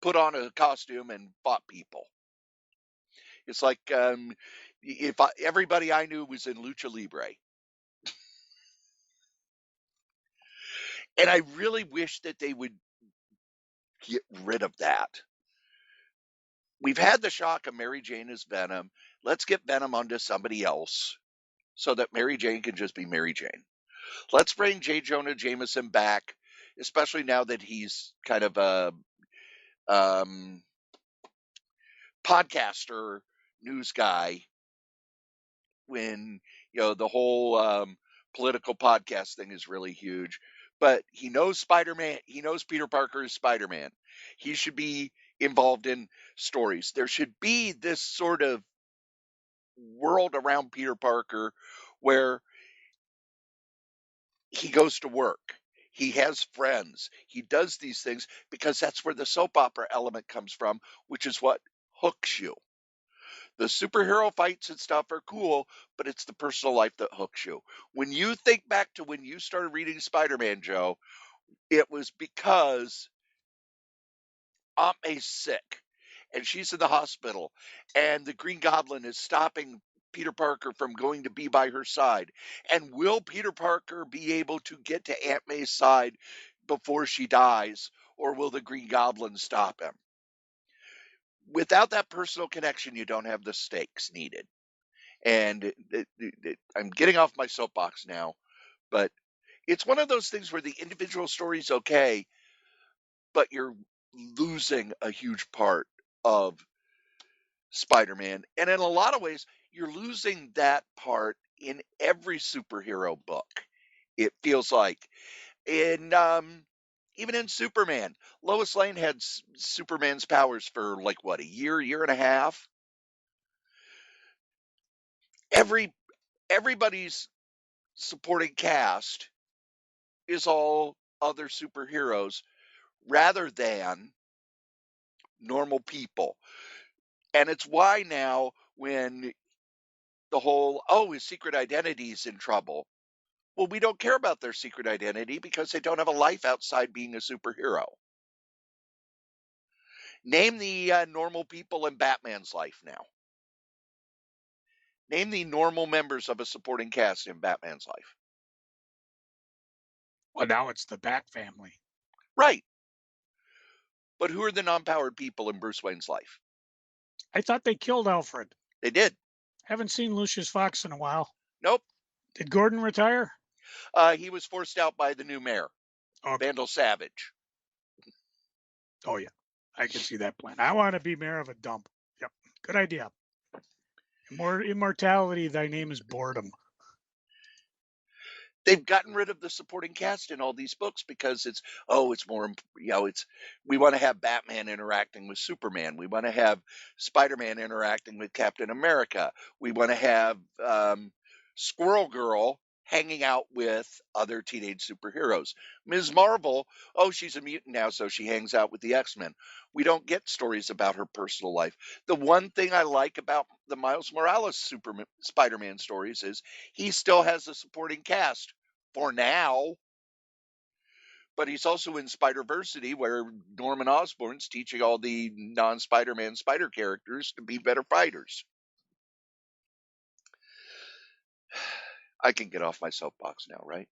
put on a costume and fought people. It's like if everybody I knew was in Lucha Libre, and I really wish that they would get rid of that. We've had the shock of Mary Jane as Venom. Let's get Venom onto somebody else so that Mary Jane can just be Mary Jane. Let's bring J. Jonah Jameson back, especially now that he's kind of a podcaster, news guy. When the whole political podcast thing is really huge, but he knows Spider-Man. He knows Peter Parker is Spider-Man. He should be involved in stories. There should be this sort of world around Peter Parker where he goes to work. He has friends. He does these things because that's where the soap opera element comes from, which is what hooks you. The superhero fights and stuff are cool, but it's the personal life that hooks you. When you think back to when you started reading Spider-Man, Joe, it was because Aunt May's sick and she's in the hospital and the Green Goblin is stopping Peter Parker from going to be by her side. And will Peter Parker be able to get to Aunt May's side before she dies, or will the Green Goblin stop him? Without that personal connection, you don't have the stakes needed. And I'm getting off my soapbox now, but it's one of those things where the individual story is okay, but you're losing a huge part of Spider-Man. And in a lot of ways, you're losing that part in every superhero book. It feels like in even in Superman, Lois Lane had Superman's powers for like what, a year and a half. Everybody's supporting cast is all other superheroes rather than normal people. And it's why now when the whole, his secret identity is in trouble. Well, we don't care about their secret identity because they don't have a life outside being a superhero. Name the normal people in Batman's life now. Name the normal members of a supporting cast in Batman's life. Well, now it's the Bat family. Right. But who are the non-powered people in Bruce Wayne's life? I thought they killed Alfred. They did. Haven't seen Lucius Fox in a while. Nope. Did Gordon retire? He was forced out by the new mayor, Okay. Vandal Savage. Oh, yeah. I can see that plan. I want to be mayor of a dump. Yep. Good idea. More immortality, thy name is boredom. They've gotten rid of the supporting cast in all these books because it's more, we want to have Batman interacting with Superman. We want to have Spider-Man interacting with Captain America. We want to have Squirrel Girl hanging out with other teenage superheroes. Ms. Marvel, she's a mutant now, so she hangs out with the X-Men. We don't get stories about her personal life. The one thing I like about the Miles Morales Spider-Man stories is he still has a supporting cast for now, but he's also in Spider-Versity, where Norman Osborn's teaching all the non-Spider-Man spider characters to be better fighters. I can get off my soapbox now, right?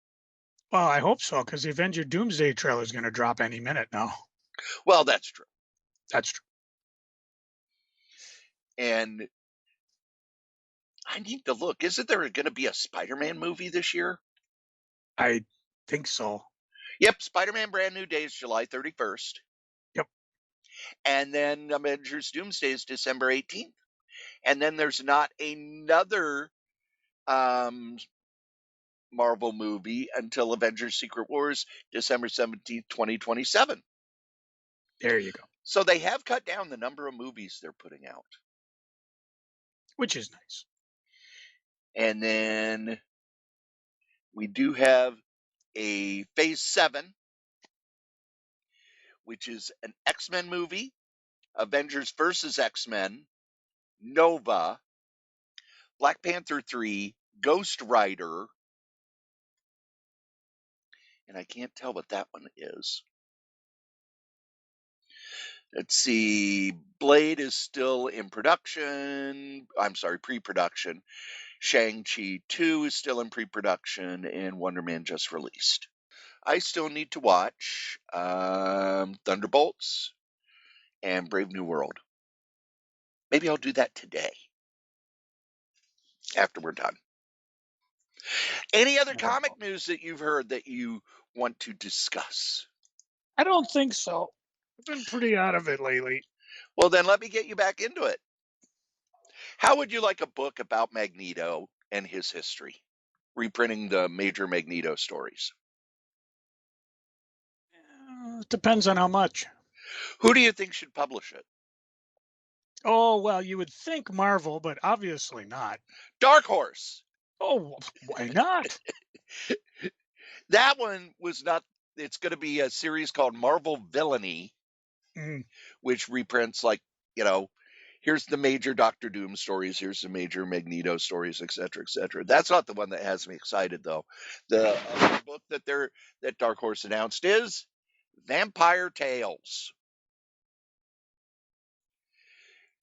Well, I hope so, because the Avenger Doomsday trailer is going to drop any minute now. Well, that's true. That's true. And I need to look. Isn't there going to be a Spider-Man movie this year? I think so. Yep, Spider-Man Brand New Day is July 31st. Yep. And then Avengers Doomsday is December 18th. And then there's not another Marvel movie until Avengers Secret Wars, December 17th, 2027. There you go. So they have cut down the number of movies they're putting out. Which is nice. And then we do have a Phase 7, which is an X-Men movie, Avengers versus X-Men, Nova, Black Panther 3, Ghost Rider, and I can't tell what that one is. Let's see. Blade is still in production. I'm sorry, pre-production. Shang-Chi 2 is still in pre-production, and Wonder Man just released. I still need to watch Thunderbolts and Brave New World. Maybe I'll do that today after we're done. Any other comic news that you've heard that you want to discuss? I don't think so. I've been pretty out of it lately. Well, then let me get you back into it. How would you like a book about Magneto and his history? Reprinting the major Magneto stories. Depends on how much. Who do you think should publish it? Oh, well, you would think Marvel, but obviously not. Dark Horse. Oh, why not? That one was not. It's going to be a series called Marvel Villainy, which reprints here's the major Doctor Doom stories, here's the major Magneto stories, etc., etc. That's not the one that has me excited, though. The other book that Dark Horse announced is Vampire Tales.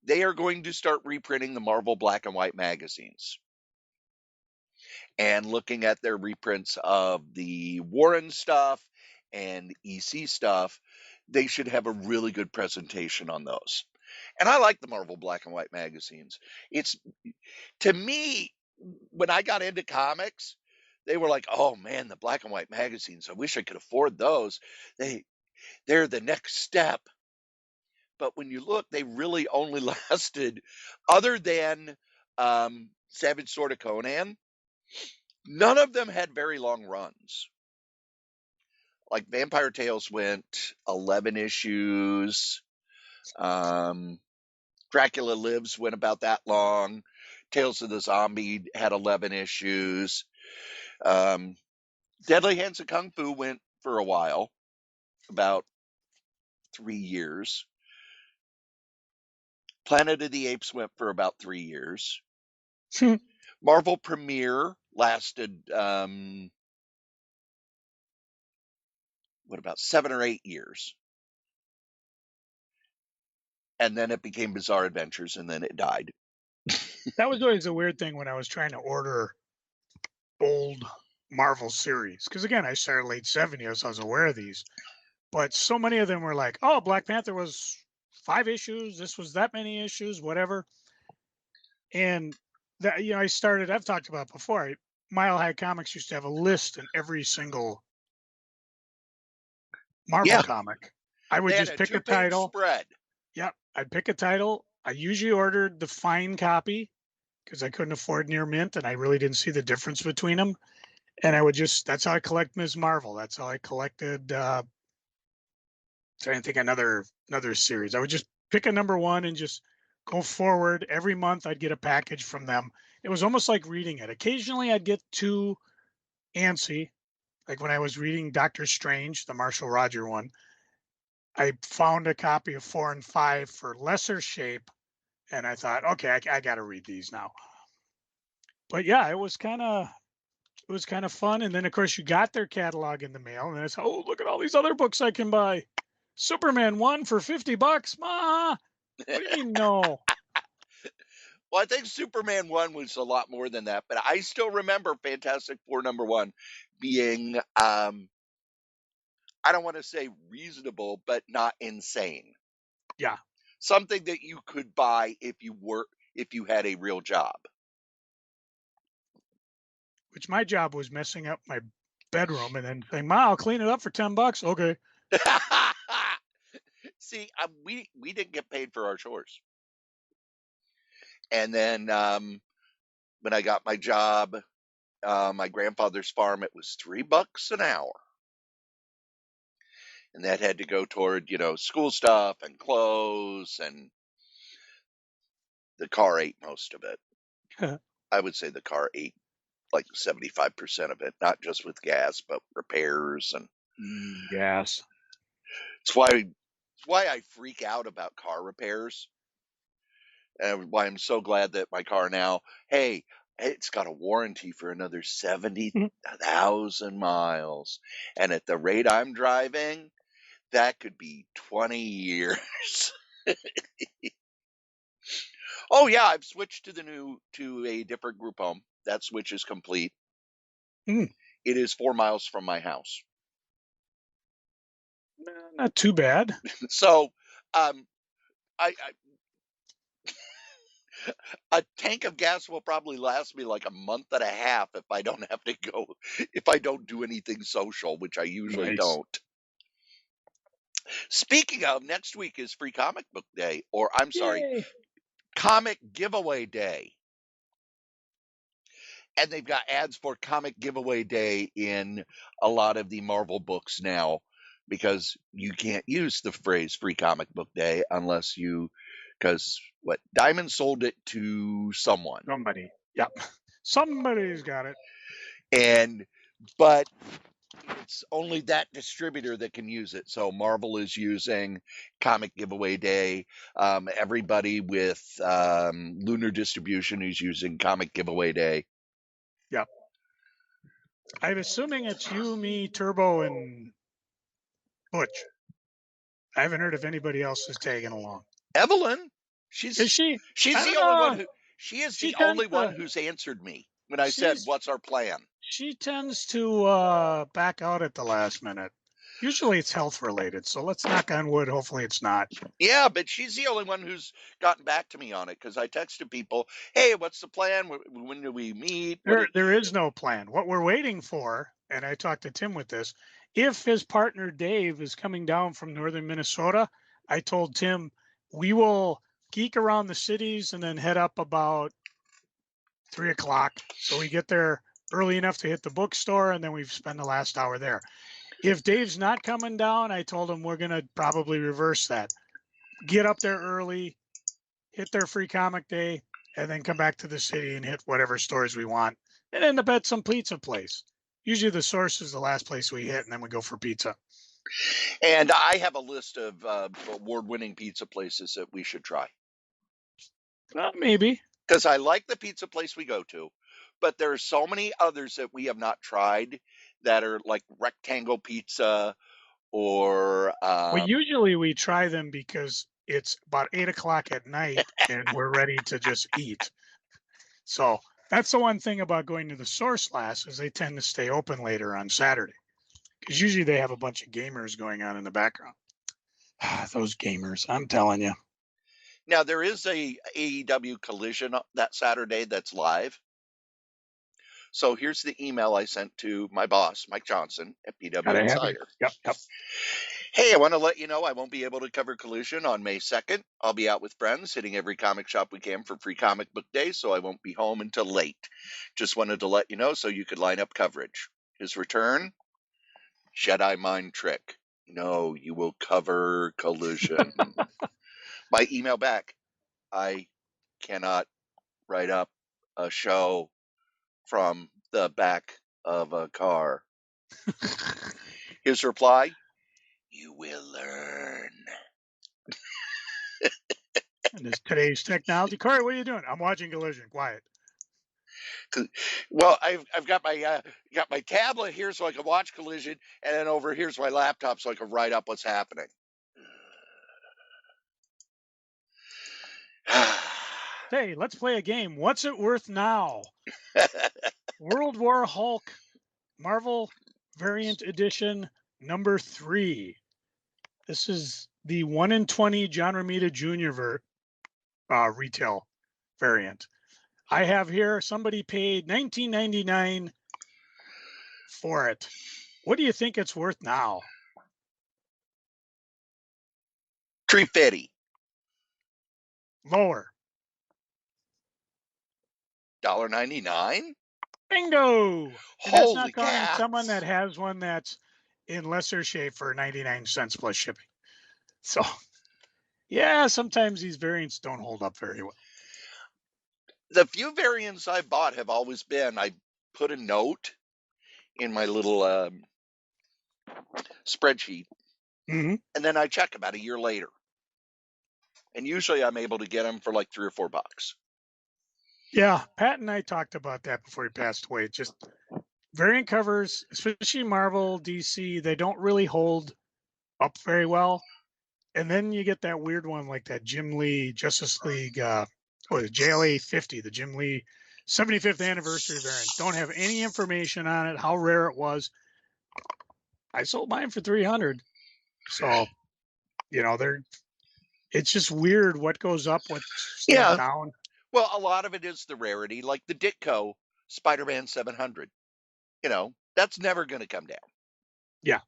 They are going to start reprinting the Marvel Black and White magazines. And looking at their reprints of the Warren stuff and EC stuff, they should have a really good presentation on those. And I like the Marvel Black and White magazines. It's, to me, when I got into comics, they were like, oh man, the Black and White magazines, I wish I could afford those. They're the next step. But when you look, they really only lasted, other than Savage Sword of Conan, none of them had very long runs. Like Vampire Tales went 11 issues. Dracula Lives went about that long. Tales of the Zombie had 11 issues. Deadly Hands of Kung Fu went for a while, about 3 years. Planet of the Apes went for about 3 years. Marvel Premiere lasted, about 7 or 8 years. And then it became Bizarre Adventures, and then it died. That was always a weird thing when I was trying to order old Marvel series. Because again, I started late 70s, so I was aware of these. But so many of them were like, oh, Black Panther was 5 issues, this was that many issues, whatever. And that, I've talked about before. Mile High Comics used to have a list in every single Marvel Yeah, comic. I would they had just a pick a 2-page title. spread. Yep, I'd pick a title. I usually ordered the fine copy because I couldn't afford near mint, and I really didn't see the difference between them. And I would that's how I collect Ms. Marvel. That's how I collected. Trying to think another series. I would just pick a number one and just go forward. Every month I'd get a package from them. It was almost like reading it. Occasionally I'd get too antsy, like when I was reading Doctor Strange, the Marshall Roger one. I found a copy of 4 and 5 for lesser shape, and I thought, okay, I got to read these now. But yeah, it was kind of fun. And then of course you got their catalog in the mail, and it's, oh, look at all these other books I can buy. Superman 1 for $50, Ma. What do you mean no? Well, I think Superman 1 was a lot more than that, but I still remember Fantastic Four #1 being, I don't want to say reasonable, but not insane. Yeah, Something that you could buy if you had a real job. which my job was messing up my bedroom and then saying, Ma, I'll clean it up for $10. Okay. See, we didn't get paid for our chores. And then when I got my job, my grandfather's farm, it was $3 an hour, and that had to go toward school stuff and clothes, and the car ate most of it. I would say the car ate like 75% of it, not just with gas, but repairs. And Yes. it's why I freak out about car repairs, and why I'm so glad that my car now, hey, it's got a warranty for another 70,000 miles. And at the rate I'm driving, that could be 20 years. Oh yeah, I've switched to a different group home. That switch is complete. Mm, It is 4 miles from my house. not too bad. So, um, a tank of gas will probably last me like a month and a half if I don't have to go, if I don't do anything social, which I usually Nice. don't. Speaking of, next week is Free Comic Book Day, or I'm sorry, Yay. Comic Giveaway Day. And they've got ads for Comic Giveaway Day in a lot of the Marvel books now, because you can't use the phrase Free Comic Book Day unless because Diamond sold it to someone. Somebody. Yep. Somebody's got it. But it's only that distributor that can use it. So Marvel is using Comic Giveaway Day. Everybody with Lunar Distribution is using Comic Giveaway Day. Yep. I'm assuming it's you, me, Turbo, and Butch. I haven't heard if anybody else is tagging along. Evelyn, Is she? she's I the don't only one know. who she is She the tends only one to. who's answered me when I said, She's "What's our plan?" she tends to back out at the last minute. Usually it's health related, so let's knock on wood. Hopefully it's not. Yeah, but she's the only one who's gotten back to me on it, because I texted people, "Hey, what's the plan? When do we meet?" There is no plan. What we're waiting for, and I talked to Tim with this, if his partner Dave is coming down from northern Minnesota, I told Tim we will geek around the cities and then head up about 3 o'clock. So we get there early enough to hit the bookstore, and then we spend the last hour there. If Dave's not coming down, I told him we're going to probably reverse that. Get up there early, hit their Free Comic Day, and then come back to the city and hit whatever stores we want and end up at some pizza place. Usually the Source is the last place we hit, and then we go for pizza. And I have a list of award-winning pizza places that we should try. Maybe. Because I like the pizza place we go to, but there are so many others that we have not tried that are like rectangle pizza or Well, usually we try them because it's about 8 o'clock at night and we're ready to just eat. So that's the one thing about going to the Source last is they tend to stay open later on Saturday because usually they have a bunch of gamers going on in the background. Those gamers, I'm telling you. now there is a AEW Collision that Saturday that's live. So here's the email I sent to my boss, Mike Johnson at PW Gotta have you. Insider. Yep. Hey, I want to let you know I won't be able to cover Collision on May 2nd. I'll be out with friends, hitting every comic shop we can for free comic book day, so I won't be home until late. Just wanted to let you know so you could line up coverage. His return? Jedi mind trick. No, you will cover Collision. My email back. I cannot write up a show from the back of a car. His reply, you will learn. And this today's technology. Cory, what are you doing? I'm watching Collision. Quiet. Well, I've got my tablet here so I can watch Collision, and then over here's my laptop so I can write up what's happening. Hey, let's play a game. What's it worth now? World War Hulk Marvel Variant Edition number 3. This is the 1 in 20 John Romita Jr. Retail variant. I have here somebody paid $19.99 for it. What do you think it's worth now? $3.50. Lower. $1.99. Bingo! And that's Holy not counting cats. someone that has one that's in lesser shape for 99 cents plus shipping. So, yeah, sometimes these variants don't hold up very well. The few variants I've bought have always been I put a note in my little spreadsheet, Mm-hmm. and then I check about a year later. And usually I'm able to get them for like $3 or $4. Yeah, Pat and I talked about that before he passed away. Just variant covers, especially Marvel, DC, they don't really hold up very well. And then you get that weird one like that Jim Lee Justice League, JLA 50, the Jim Lee 75th anniversary variant. Don't have any information on it, how rare it was. I sold mine for 300. So, it's just weird what goes up, what stays Yeah. down. Well, a lot of it is the rarity, like the Ditko Spider-Man 700. That's never going to come down. Yeah.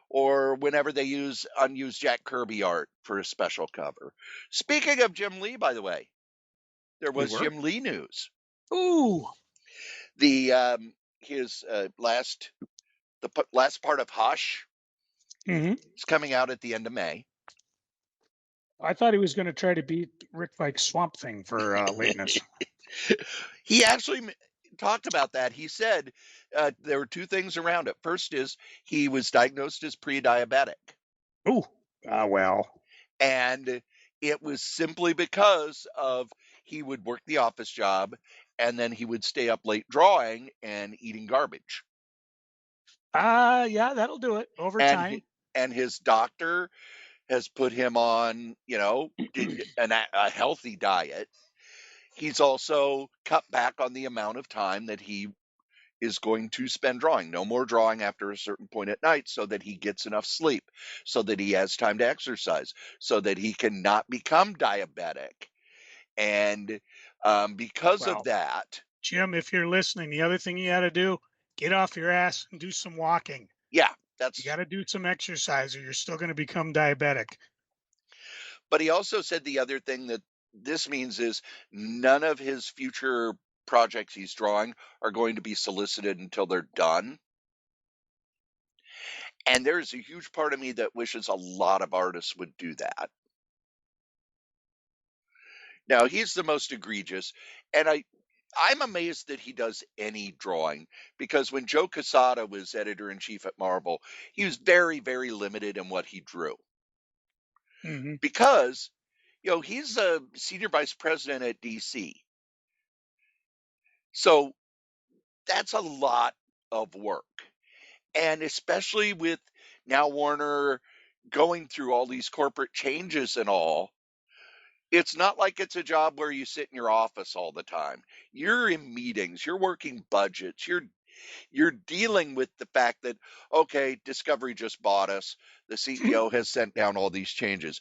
Or whenever they use unused Jack Kirby art for a special cover. Speaking of Jim Lee, by the way, there was Jim Lee news. Ooh. His last part of Hush is coming out at the end of May. I thought he was going to try to beat Rick Fike's Swamp Thing for lateness. He actually talked about that. He said there were two things around it. First is he was diagnosed as pre-diabetic. Ooh. Well. And it was simply because of he would work the office job and then he would stay up late drawing and eating garbage. Yeah, that'll do it over time. And his doctor has put him on, a healthy diet. He's also cut back on the amount of time that he is going to spend drawing. No more drawing after a certain point at night so that he gets enough sleep, so that he has time to exercise, so that he can not become diabetic. And because of that, Jim, if you're listening, the other thing you got to do, get off your ass and do some walking. Yeah, you got to do some exercise or you're still going to become diabetic. But he also said the other thing that this means is none of his future projects he's drawing are going to be solicited until they're done. And there's a huge part of me that wishes a lot of artists would do that. Now, he's the most egregious, and I'm amazed that he does any drawing, because when Joe Quesada was editor-in-chief at Marvel, he was very, very limited in what he drew. Mm-hmm. Because, he's a senior vice president at DC. So that's a lot of work. And especially with now Warner going through all these corporate changes and all, it's not like it's a job where you sit in your office all the time. You're in meetings, you're working budgets, you're dealing with the fact that, okay, Discovery just bought us. The CEO has sent down all these changes.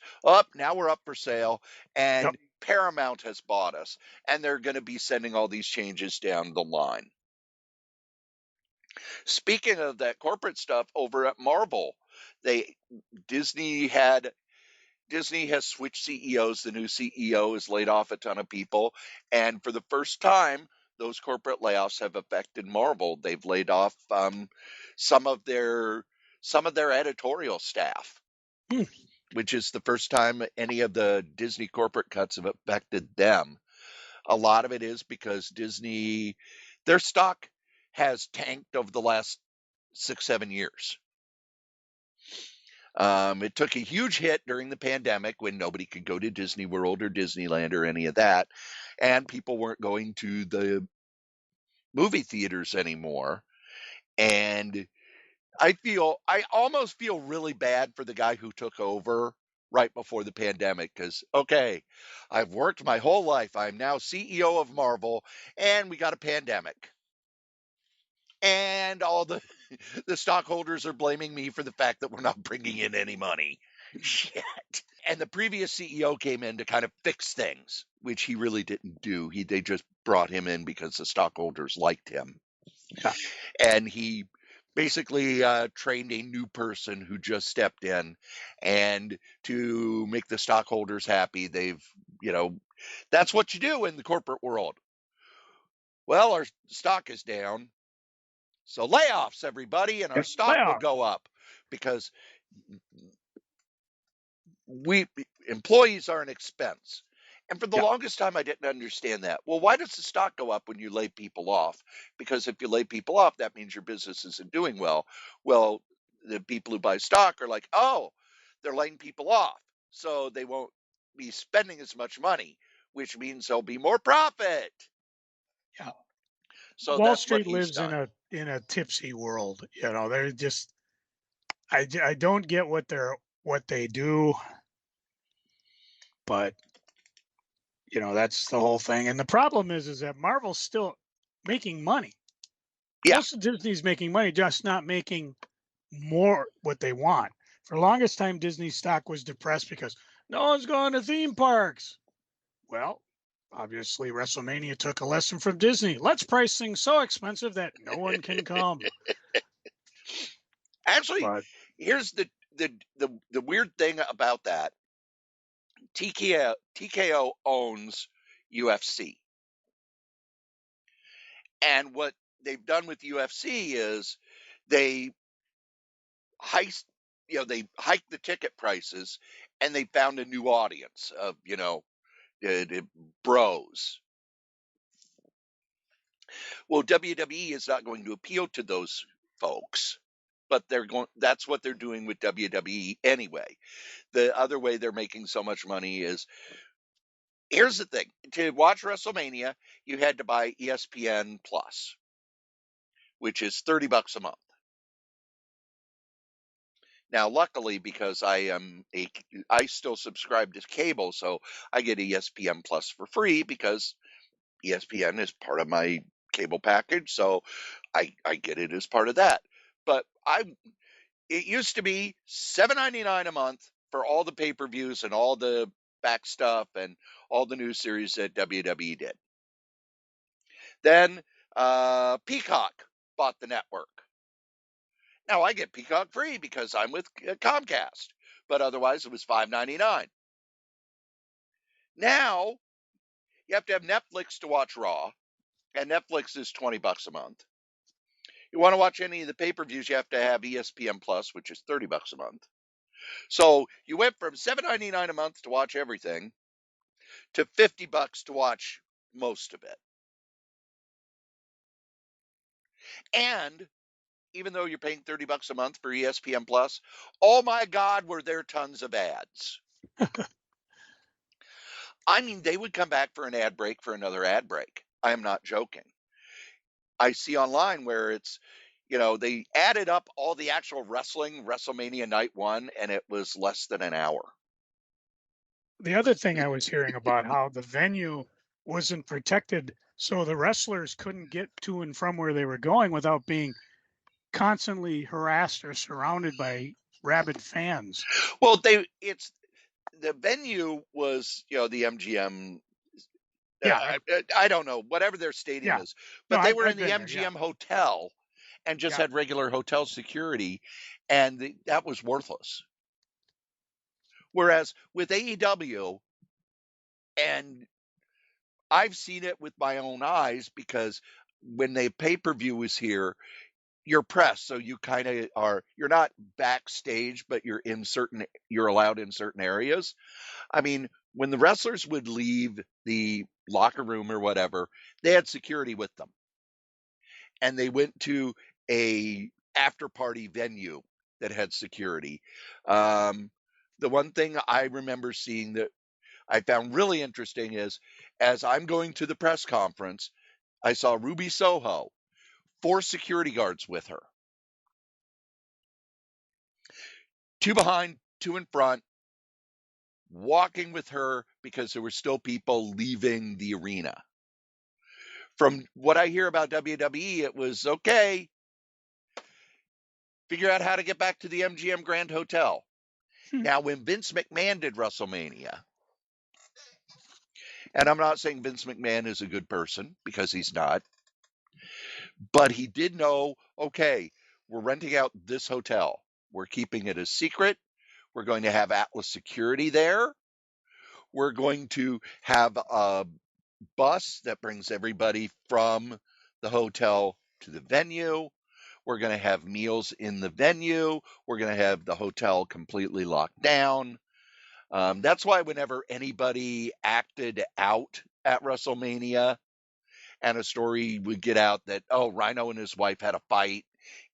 Now we're up for sale, Yep. and Paramount has bought us, and they're going to be sending all these changes down the line. Speaking of that corporate stuff over at Marvel, they Disney had Disney has switched CEOs. The new CEO has laid off a ton of people, and for the first time, those corporate layoffs have affected Marvel. They've laid off some of their some of their editorial staff, Hmm. which is the first time any of the Disney corporate cuts have affected them. A lot of it is because Disney, their stock has tanked over the last 6-7 years. It took a huge hit during the pandemic when nobody could go to Disney World or Disneyland or any of that, and people weren't going to the movie theaters anymore. And I almost feel really bad for the guy who took over right before the pandemic, because, okay, I've worked my whole life. I'm now CEO of Marvel, and we got a pandemic. And all the stockholders are blaming me for the fact that we're not bringing in any money. Shit. And the previous CEO came in to kind of fix things, which he really didn't do. They just brought him in because the stockholders liked him. Yeah. And he basically trained a new person who just stepped in, and to make the stockholders happy, that's what you do in the corporate world. Well, our stock is down, so layoffs, everybody, and our Yep. stock will Playoff. go up, because employees are an expense. And for the Yeah. longest time, I didn't understand that. Well, why does the stock go up when you lay people off? Because if you lay people off, that means your business isn't doing well. Well, the people who buy stock are like, oh, they're laying people off, so they won't be spending as much money, which means there'll be more profit. Yeah. So Wall that's what Street he's lives done. in a tipsy world. They're just I don't get what they do, but that's the whole thing. And the problem is that Marvel's still making money. Yeah, Most of Disney's making money, just not making more what they want. For the longest time, Disney stock was depressed because no one's going to theme parks. Well, obviously, WrestleMania took a lesson from Disney. Let's price things so expensive that no one can come. actually, But here's the weird thing about that. TKO owns UFC. And what they've done with UFC is they heist, they hiked the ticket prices, and they found a new audience of, the bros. Well, WWE is not going to appeal to those folks, but that's what they're doing with WWE anyway. The other way they're making so much money is, here's the thing: to watch WrestleMania, you had to buy ESPN Plus, which is $30 a month. Now, luckily, because I still subscribe to cable, so I get ESPN Plus for free, because ESPN is part of my cable package, so I get it as part of that. But it used to be $7.99 a month for all the pay-per-views and all the back stuff and all the new series that WWE did. Then Peacock bought the network. Now I get Peacock free because I'm with Comcast, but otherwise it was $5.99. Now you have to have Netflix to watch Raw, and Netflix is $20 a month. You want to watch any of the pay-per-views, you have to have ESPN Plus, which is $30 a month. So you went from $7.99 a month to watch everything to $50 to watch most of it. And even though you're paying $30 a month for ESPN Plus, oh my God, were there tons of ads. I mean, they would come back for an ad break for another ad break. I am not joking. I see online where it's, they added up all the actual wrestling, WrestleMania Night 1, and it was less than an hour. The other thing I was hearing about how the venue wasn't protected, so the wrestlers couldn't get to and from where they were going without being constantly harassed or surrounded by rabid fans. Well, the venue was, the MGM. Yeah, I don't know, whatever their stadium yeah. is, No, but they were in I've the been there. Yeah, MGM hotel and just yeah. had regular hotel security, and that was worthless. Whereas with AEW, and I've seen it with my own eyes because when the pay-per-view was here, you're pressed, so you kind of you're not backstage, but you're allowed in certain areas. I mean, when the wrestlers would leave the locker room or whatever, they had security with them, and they went to a after party venue that had security. Um, the one thing I remember seeing that I found really interesting is, as I'm going to the press conference, I saw Ruby Soho, 4 security guards with her, 2 behind, 2 in front, walking with her because there were still people leaving the arena. From what I hear about WWE, it was okay, figure out how to get back to the MGM Grand Hotel. Now, when Vince McMahon did WrestleMania, and I'm not saying Vince McMahon is a good person because he's not, but he did know, okay, we're renting out this hotel. We're keeping it a secret. We're going to have Atlas security there. We're going to have a bus that brings everybody from the hotel to the venue. We're going to have meals in the venue. We're going to have the hotel completely locked down. That's why whenever anybody acted out at WrestleMania and a story would get out that, oh, Rhino and his wife had a fight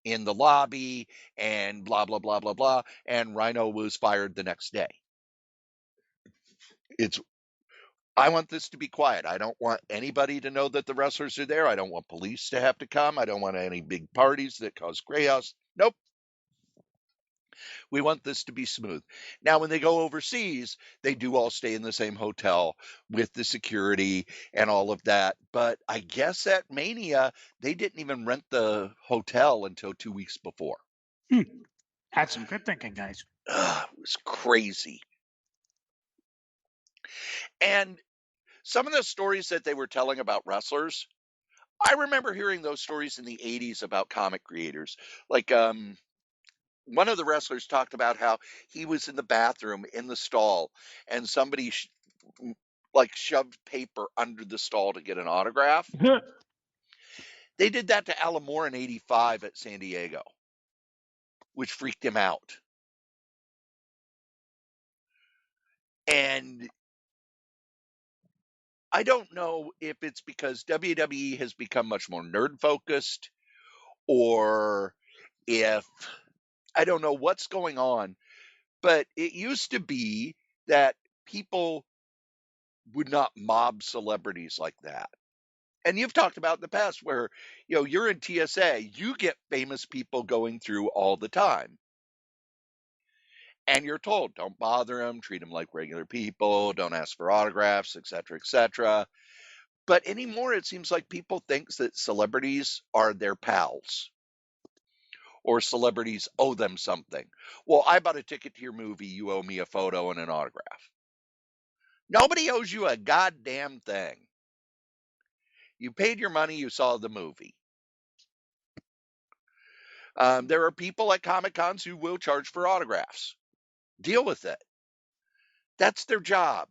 in the lobby and blah, blah, blah, blah, blah, and Rhino was fired the next day. I want this to be quiet. I don't want anybody to know that the wrestlers are there. I don't want police to have to come. I don't want any big parties that cause chaos. Nope. We want this to be smooth. Now, when they go overseas, they do all stay in the same hotel with the security and all of that. But I guess at Mania, they didn't even rent the hotel until 2 weeks before. Had some good thinking, guys. It was crazy. And some of the stories that they were telling about wrestlers, I remember hearing those stories in the 80s about comic creators. Like, one of the wrestlers talked about how he was in the bathroom in the stall and somebody like shoved paper under the stall to get an autograph. They did that to Alan Moore in 85 at San Diego, which freaked him out. And I don't know if it's because WWE has become much more nerd focused, or if I don't know what's going on, but it used to be that people would not mob celebrities like that. And you've talked about in the past where, you're in TSA, you get famous people going through all the time. And you're told, don't bother them, treat them like regular people, don't ask for autographs, etc., etc. But anymore, it seems like people think that celebrities are their pals, or celebrities owe them something. Well, I bought a ticket to your movie, you owe me a photo and an autograph. Nobody owes you a goddamn thing. You paid your money, you saw the movie. There are people at Comic Cons who will charge for autographs. Deal with it. That's their job.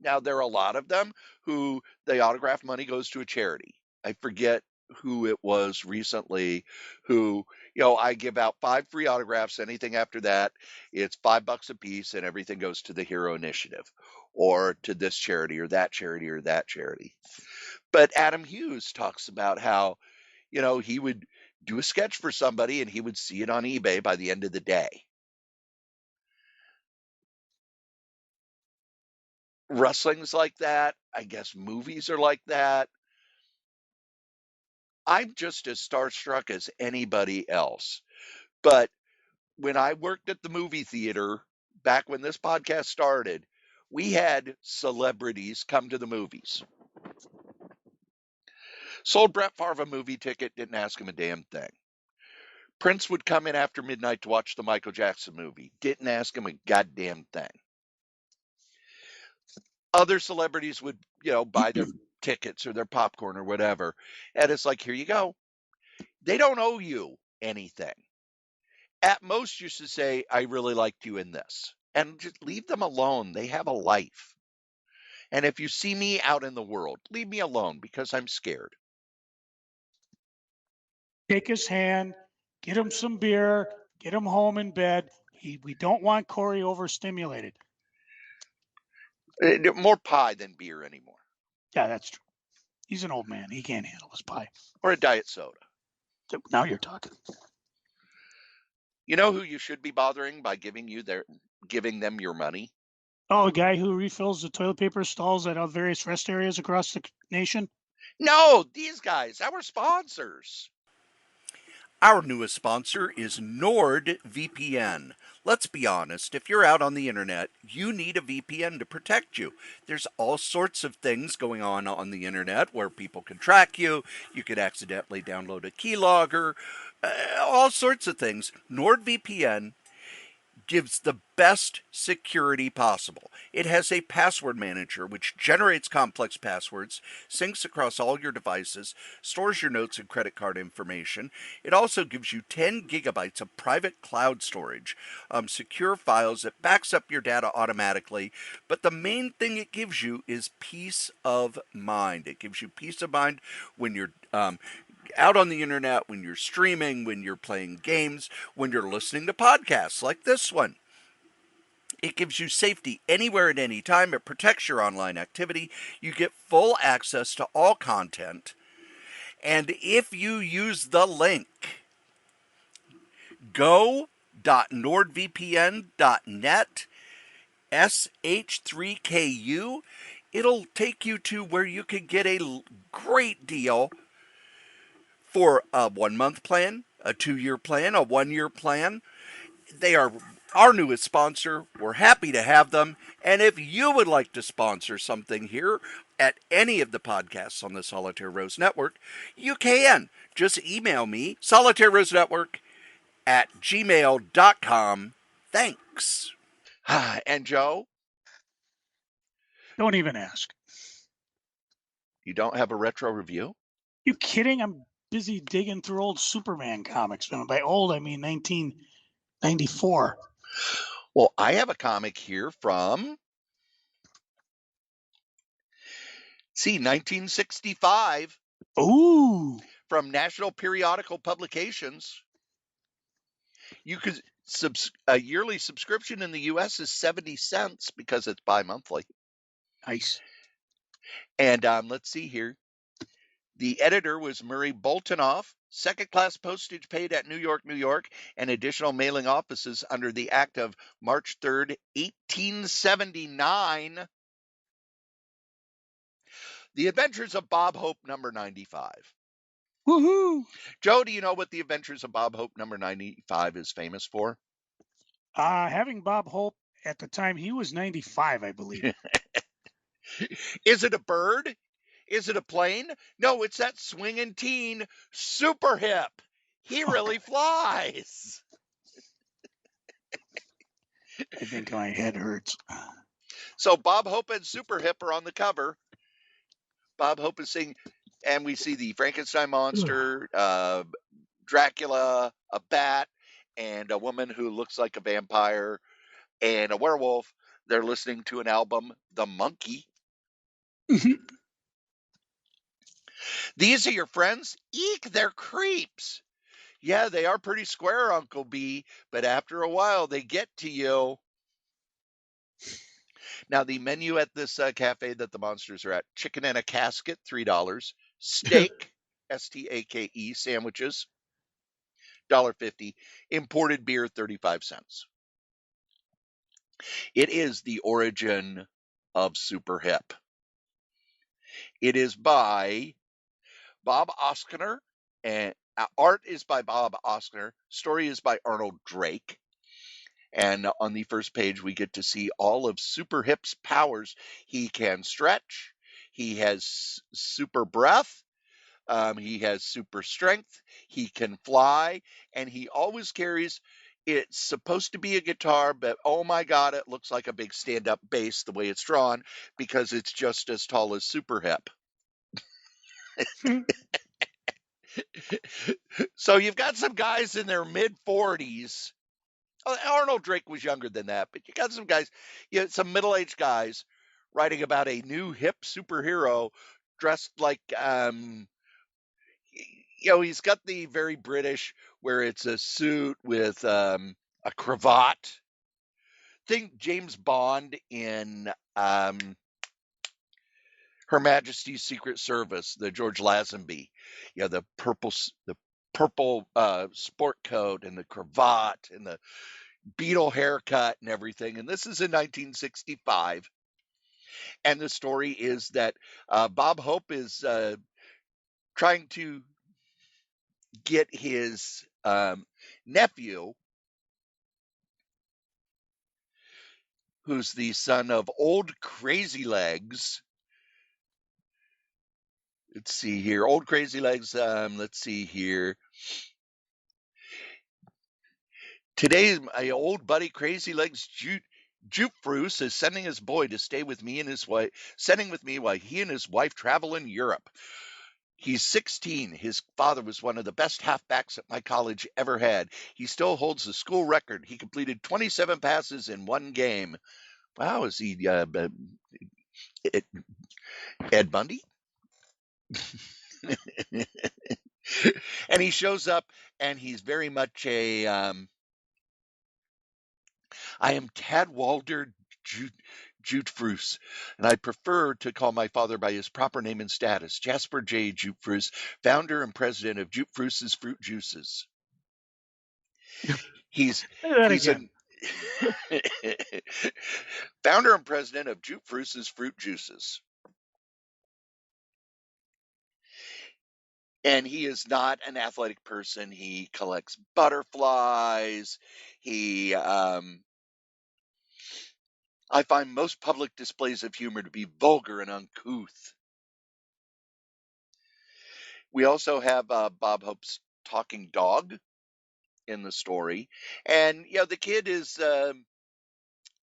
Now, there are a lot of them who the autograph money goes to a charity. I forget who it was recently who, I give out 5 free autographs. Anything after that, it's $5 a piece, and everything goes to the Hero Initiative or to this charity or that charity or that charity. But Adam Hughes talks about how, he would do a sketch for somebody and he would see it on eBay by the end of the day. Wrestling's like that. I guess movies are like that. I'm just as starstruck as anybody else. But when I worked at the movie theater back when this podcast started, we had celebrities come to the movies. Sold Brett Favre a movie ticket, didn't ask him a damn thing. Prince would come in after midnight to watch the Michael Jackson movie, didn't ask him a goddamn thing. Other celebrities would, buy their tickets or their popcorn or whatever. And it's like, here you go. They don't owe you anything. At most, you should say, I really liked you in this. And just leave them alone. They have a life. And if you see me out in the world, leave me alone because I'm scared. Take his hand, get him some beer, get him home in bed. We don't want Cory overstimulated. More pie than beer anymore. Yeah, that's true. He's an old man. He can't handle his pie. Or a diet soda. So now you're talking. You know who you should be bothering by giving them your money? Oh, a guy who refills the toilet paper stalls at various rest areas across the nation? No, these guys, our sponsors. Our newest sponsor is NordVPN. Let's be honest, if you're out on the internet, you need a VPN to protect you. There's all sorts of things going on the internet where people can track you. You could accidentally download a keylogger, all sorts of things. NordVPN gives the best security possible. It has a password manager which generates complex passwords, syncs across all your devices, stores your notes and credit card information. It also gives you 10 gigabytes of private cloud storage, secure files that backs up your data automatically. But the main thing it gives you is peace of mind. It gives you peace of mind when you're out on the internet, when you're streaming, when you're playing games, when you're listening to podcasts like this one. It gives you safety anywhere at any time. It protects your online activity. You get full access to all content. And if you use the link go.nordvpn.net sh3ku, it'll take you to where you could get a great deal for a 1-month plan, a 2-year plan, a 1-year plan. They are our newest sponsor. We're happy to have them. And if you would like to sponsor something here at any of the podcasts on the Solitaire Rose Network, you can. Just email me, solitairerosenetwork@gmail.com. Thanks. And Joe? Don't even ask. You don't have a retro review? You kidding? I'm busy digging through old Superman comics. And by old, I mean 1994. Well, I have a comic here from 1965. Ooh. From National Periodical Publications. You could a yearly subscription in the U.S. is 70 cents because it's bi-monthly. Nice. And let's see here. The editor was Murray Boltonoff. Second-class postage paid at New York, New York, and additional mailing offices under the Act of March 3rd, 1879. The Adventures of Bob Hope, number 95. Woohoo! Joe, do you know what the Adventures of Bob Hope, number 95 is famous for? Having Bob Hope at the time, he was 95, I believe. Is it a bird? Is it a plane? No, it's that swinging teen, Super Hip. He really flies. I think my head hurts. So Bob Hope and Super Hip are on the cover. Bob Hope is singing, and we see the Frankenstein monster, Dracula, a bat, and a woman who looks like a vampire, and a werewolf. They're listening to an album, The Monkey. These are your friends? Eek, they're creeps. Yeah, they are pretty square, Uncle B, but after a while, they get to you. Now, the menu at this cafe that the monsters are at, chicken in a casket, $3. Steak, STAKE sandwiches, $1.50. Imported beer, 35 cents. It is the origin of Super Hip. It is by Bob Oskiner, and art is by Bob Oskiner. Story is by Arnold Drake. And on the first page, we get to see all of Super Hip's powers. He can stretch. He has super breath. He has super strength. He can fly. And he always carries, it's supposed to be a guitar, but oh my God, it looks like a big stand up bass the way it's drawn because it's just as tall as Super Hip. So you've got some guys in their mid 40s. Arnold Drake was younger than that, but you got some guys, some middle-aged guys writing about a new hip superhero dressed like, he's got the very British where it's a suit with a cravat. Think James Bond in Her Majesty's Secret Service, the George Lazenby, the purple sport coat and the cravat and the Beatle haircut and everything. And this is in 1965. And the story is that Bob Hope is trying to get his nephew, who's the son of Old Crazy Legs. Let's see here. Old Crazy Legs. Let's see here. Today, my old buddy Crazy Legs Jupe Bruce is sending his boy to stay with me and his wife, sending with me while he and his wife travel in Europe. He's 16. His father was one of the best halfbacks that my college ever had. He still holds the school record. He completed 27 passes in one game. Wow, is he Ed Bundy? And he shows up, and he's very much a I am Tad Walder Jutefroos, and I prefer to call my father by his proper name and status, Jasper J. Jutefroos, founder and president of Jutefroos's Fruit Juices. He's again. Founder and president of Jutefroos's Fruit Juices. And he is not an athletic person. He collects butterflies. I find most public displays of humor to be vulgar and uncouth. We also have Bob Hope's talking dog in the story. And, the kid is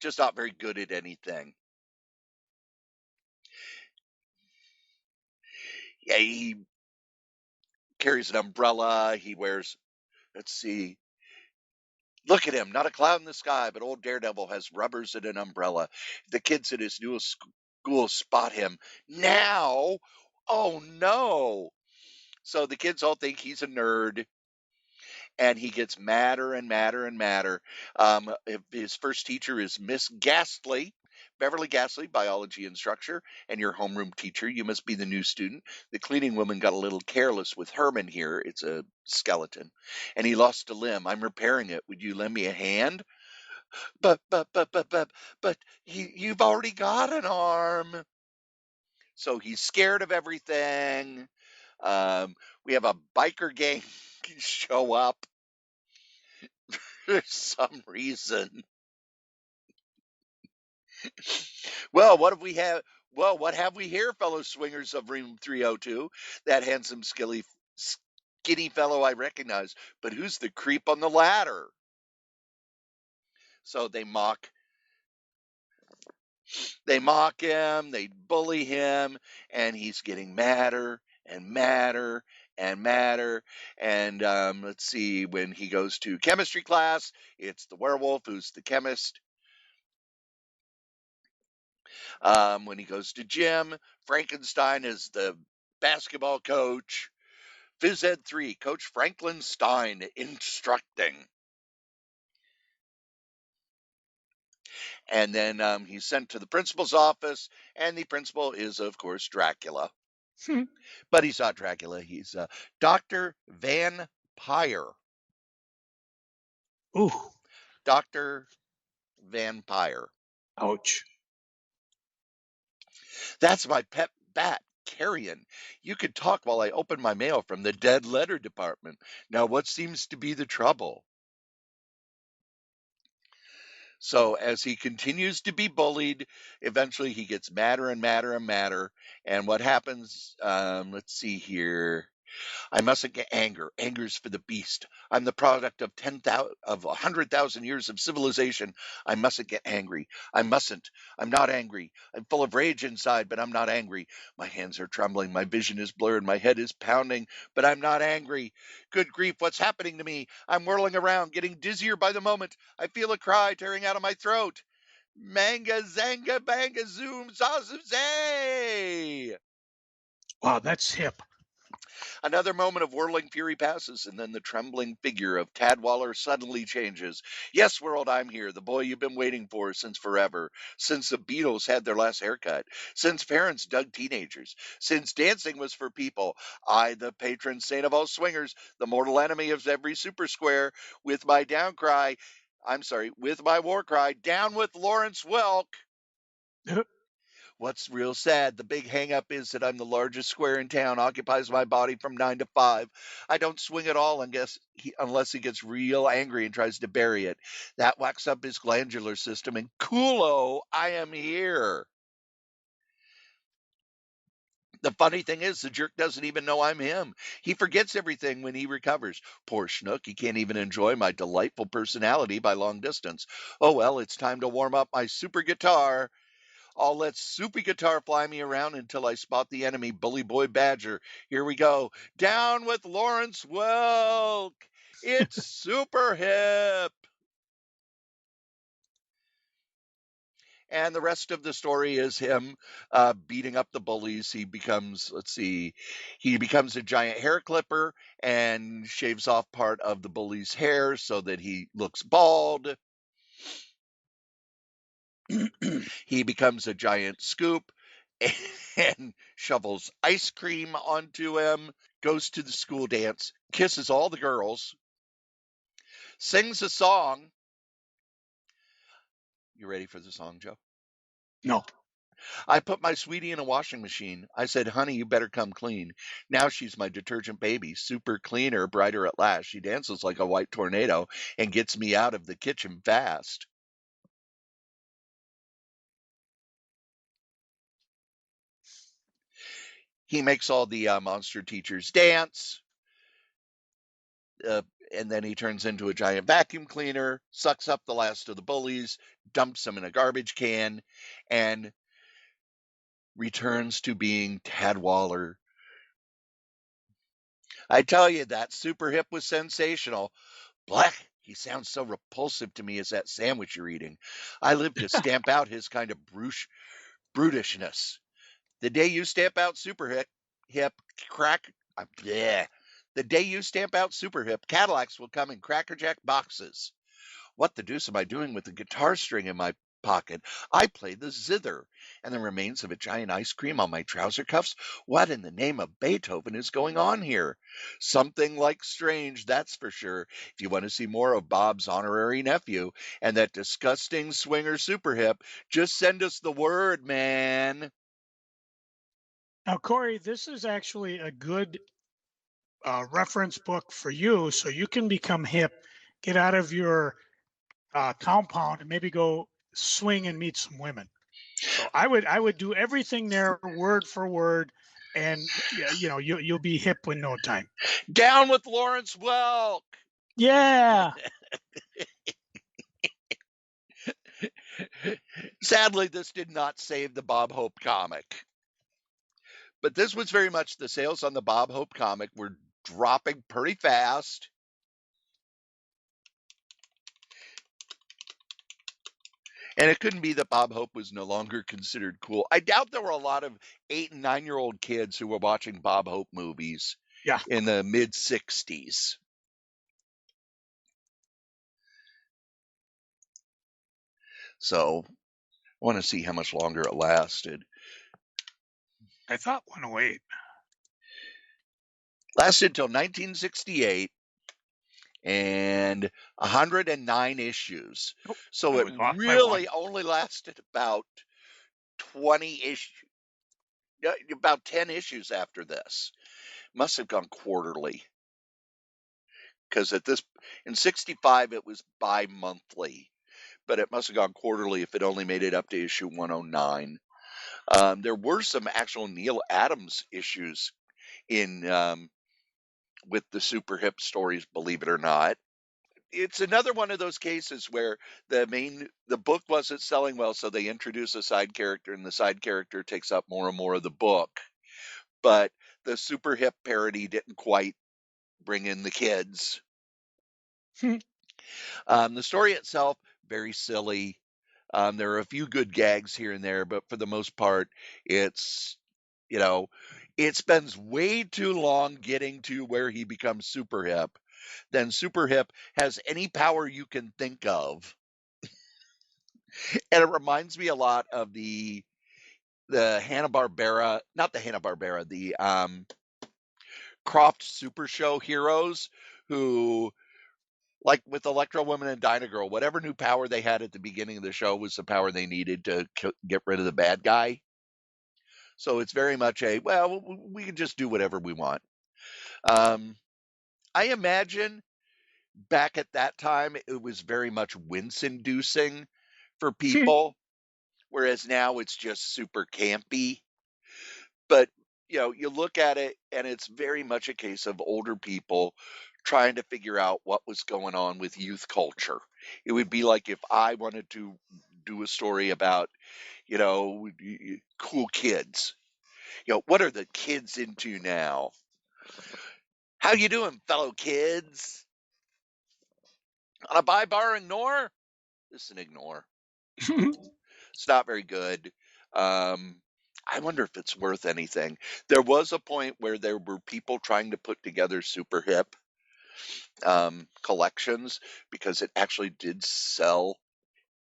just not very good at anything. Yeah, he carries an umbrella. He wears, let's see, look at him, not a cloud in the sky, but old Daredevil has rubbers and an umbrella. The kids at his new school spot him. Now, oh no. So the kids all think he's a nerd, and he gets madder and madder and madder. His first teacher is Miss Ghastly, Beverly Ghastly, biology instructor, and your homeroom teacher. You must be the new student. The cleaning woman got a little careless with Herman here. It's a skeleton. And he lost a limb. I'm repairing it. Would you lend me a hand? But you've already got an arm. So he's scared of everything. We have a biker gang show up for some reason. Well, what have we have? Well, what have we here, fellow swingers of room 302? That handsome, skinny fellow I recognize. But who's the creep on the ladder? So they mock him, they bully him, and he's getting madder and madder and madder. And let's see, when he goes to chemistry class, it's the werewolf who's the chemist. When he goes to gym, Frankenstein is the basketball coach. Phys Ed 3, Coach Franklin Stein instructing. And then he's sent to the principal's office, and the principal is, of course, Dracula. But he's not Dracula. He's Dr. Vampire. Ooh, Dr. Vampire. ouch. That's my pet bat, Carrion. You could talk while I open my mail from the dead letter department. Now, what seems to be the trouble? So, as he continues to be bullied, eventually he gets madder and madder and madder. And what happens? Let's see here. I mustn't get anger. Anger's for the beast. I'm the product of 100,000 years of civilization. I mustn't get angry. I mustn't. I'm not angry. I'm full of rage inside, but I'm not angry. My hands are trembling. My vision is blurred. My head is pounding, but I'm not angry. Good grief, what's happening to me? I'm whirling around, getting dizzier by the moment. I feel a cry tearing out of my throat. Manga, zanga, banga, zoom, zazay! Wow, that's hip. Another moment of whirling fury passes, and then the trembling figure of Tadwaller suddenly changes. Yes, world, I'm here, the boy you've been waiting for since forever, since the Beatles had their last haircut, since parents dug teenagers, since dancing was for people. I, the patron saint of all swingers, the mortal enemy of every super square, with my with my war cry, down with Lawrence Welk. What's real sad, the big hang up is that I'm the largest square in town, occupies my body from 9 to 5. I don't swing at all unless he gets real angry and tries to bury it. That whacks up his glandular system, and coolo, I am here. The funny thing is, the jerk doesn't even know I'm him. He forgets everything when he recovers. Poor schnook, he can't even enjoy my delightful personality by long distance. Oh well, it's time to warm up my super guitar. I'll let Soupy Guitar fly me around until I spot the enemy, Bully Boy Badger. Here we go. Down with Lawrence Welk. It's super hip. And the rest of the story is him beating up the bullies. He becomes a giant hair clipper and shaves off part of the bully's hair so that he looks bald. He becomes a giant scoop and shovels ice cream onto him, goes to the school dance, kisses all the girls, sings a song. You ready for the song, Joe? No. I put my sweetie in a washing machine. I said, honey, you better come clean. Now she's my detergent baby, super cleaner, brighter at last. She dances like a white tornado and gets me out of the kitchen fast. He makes all the monster teachers dance. And then he turns into a giant vacuum cleaner, sucks up the last of the bullies, dumps them in a garbage can, and returns to being Tadwaller. I tell you, that super hip was sensational. Black, he sounds so repulsive to me as that sandwich you're eating. I live to stamp out his kind of brutishness. The day you stamp out super hip bleh. The day you stamp out super hip, Cadillacs will come in crackerjack boxes. What the deuce am I doing with the guitar string in my pocket? I play the zither, and the remains of a giant ice cream on my trouser cuffs. What in the name of Beethoven is going on here? Something like strange, that's for sure. If you want to see more of Bob's honorary nephew and that disgusting swinger super hip, just send us the word, man. Now, Cory, this is actually a good reference book for you, so you can become hip, get out of your compound, and maybe go swing and meet some women. So I would do everything there word for word, and you'll be hip in no time. Down with Lawrence Welk. Yeah. Sadly, this did not save the Bob Hope comic. But this was very much the sales on the Bob Hope comic were dropping pretty fast. And it couldn't be that Bob Hope was no longer considered cool. I doubt there were a lot of 8 and 9-year-old kids who were watching Bob Hope movies in the mid 60s. So I want to see how much longer it lasted. I thought 108. Lasted until 1968 and 109 issues. Oh, So I it was off by one. really only lasted about 20 issues, about 10 issues after this. Must have gone quarterly because in 65 it was bi-monthly, but it must have gone quarterly if it only made it up to issue 109. There were some actual Neil Adams issues in with the super hip stories, believe it or not. It's another one of those cases where the book wasn't selling well, so they introduce a side character, and the side character takes up more and more of the book. But the super hip parody didn't quite bring in the kids. The story itself, very silly. There are a few good gags here and there, but for the most part, it's, you know, it spends way too long getting to where he becomes super hip. Then super hip has any power you can think of. And it reminds me a lot of the Hanna-Barbera, not the Hanna-Barbera, the Croft Super Show heroes who, like with Electro Woman and Dyna Girl, whatever new power they had at the beginning of the show was the power they needed to get rid of the bad guy. So it's very much we can just do whatever we want. I imagine back at that time, it was very much wince inducing for people, whereas now it's just super campy. But, you look at it and it's very much a case of older people trying to figure out what was going on with youth culture. It would be like if I wanted to do a story about, cool kids. What are the kids into now? How you doing, fellow kids? On a buy, bar, ignore? This is an ignore. It's not very good. I wonder if it's worth anything. There was a point where there were people trying to put together super hip collections because it actually did sell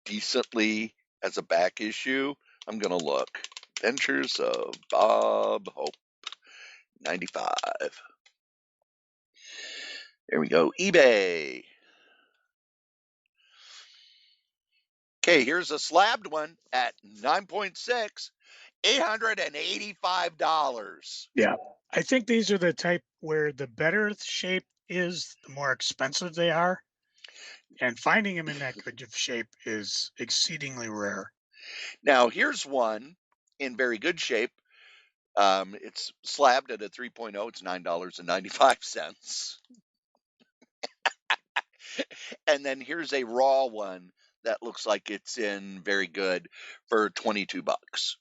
decently as a back issue. I'm going to look. Adventures of Bob Hope, 95. There we go. eBay. Okay, here's a slabbed one at 9.6, $885. Yeah. I think these are the type where the better the shape is, the more expensive they are. And finding them in that good of shape is exceedingly rare. Now, here's one in very good shape. It's slabbed at a 3.0. It's $9.95. And then here's a raw one that looks like it's in very good for 22 bucks.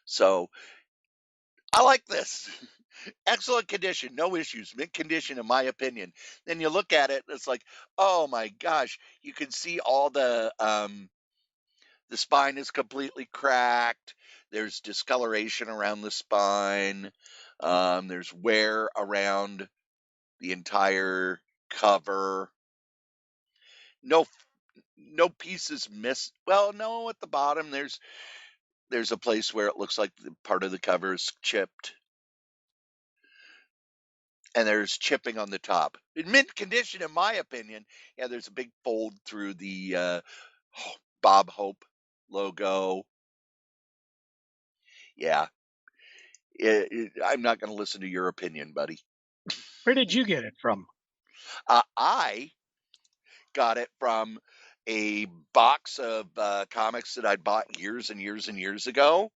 So I like this. Excellent condition, no issues, mint condition in my opinion. Then you look at it, it's like, oh my gosh, you can see all the spine is completely cracked. There's discoloration around the spine. There's wear around the entire cover. No pieces miss. Well, no, at the bottom there's a place where it looks like the part of the cover is chipped, and there's chipping on the top. In mint condition, in my opinion. Yeah, there's a big fold through the Bob Hope logo. Yeah, I'm not going to listen to your opinion, buddy. Where did you get it from? I got it from a box of comics that I'd bought years and years and years ago.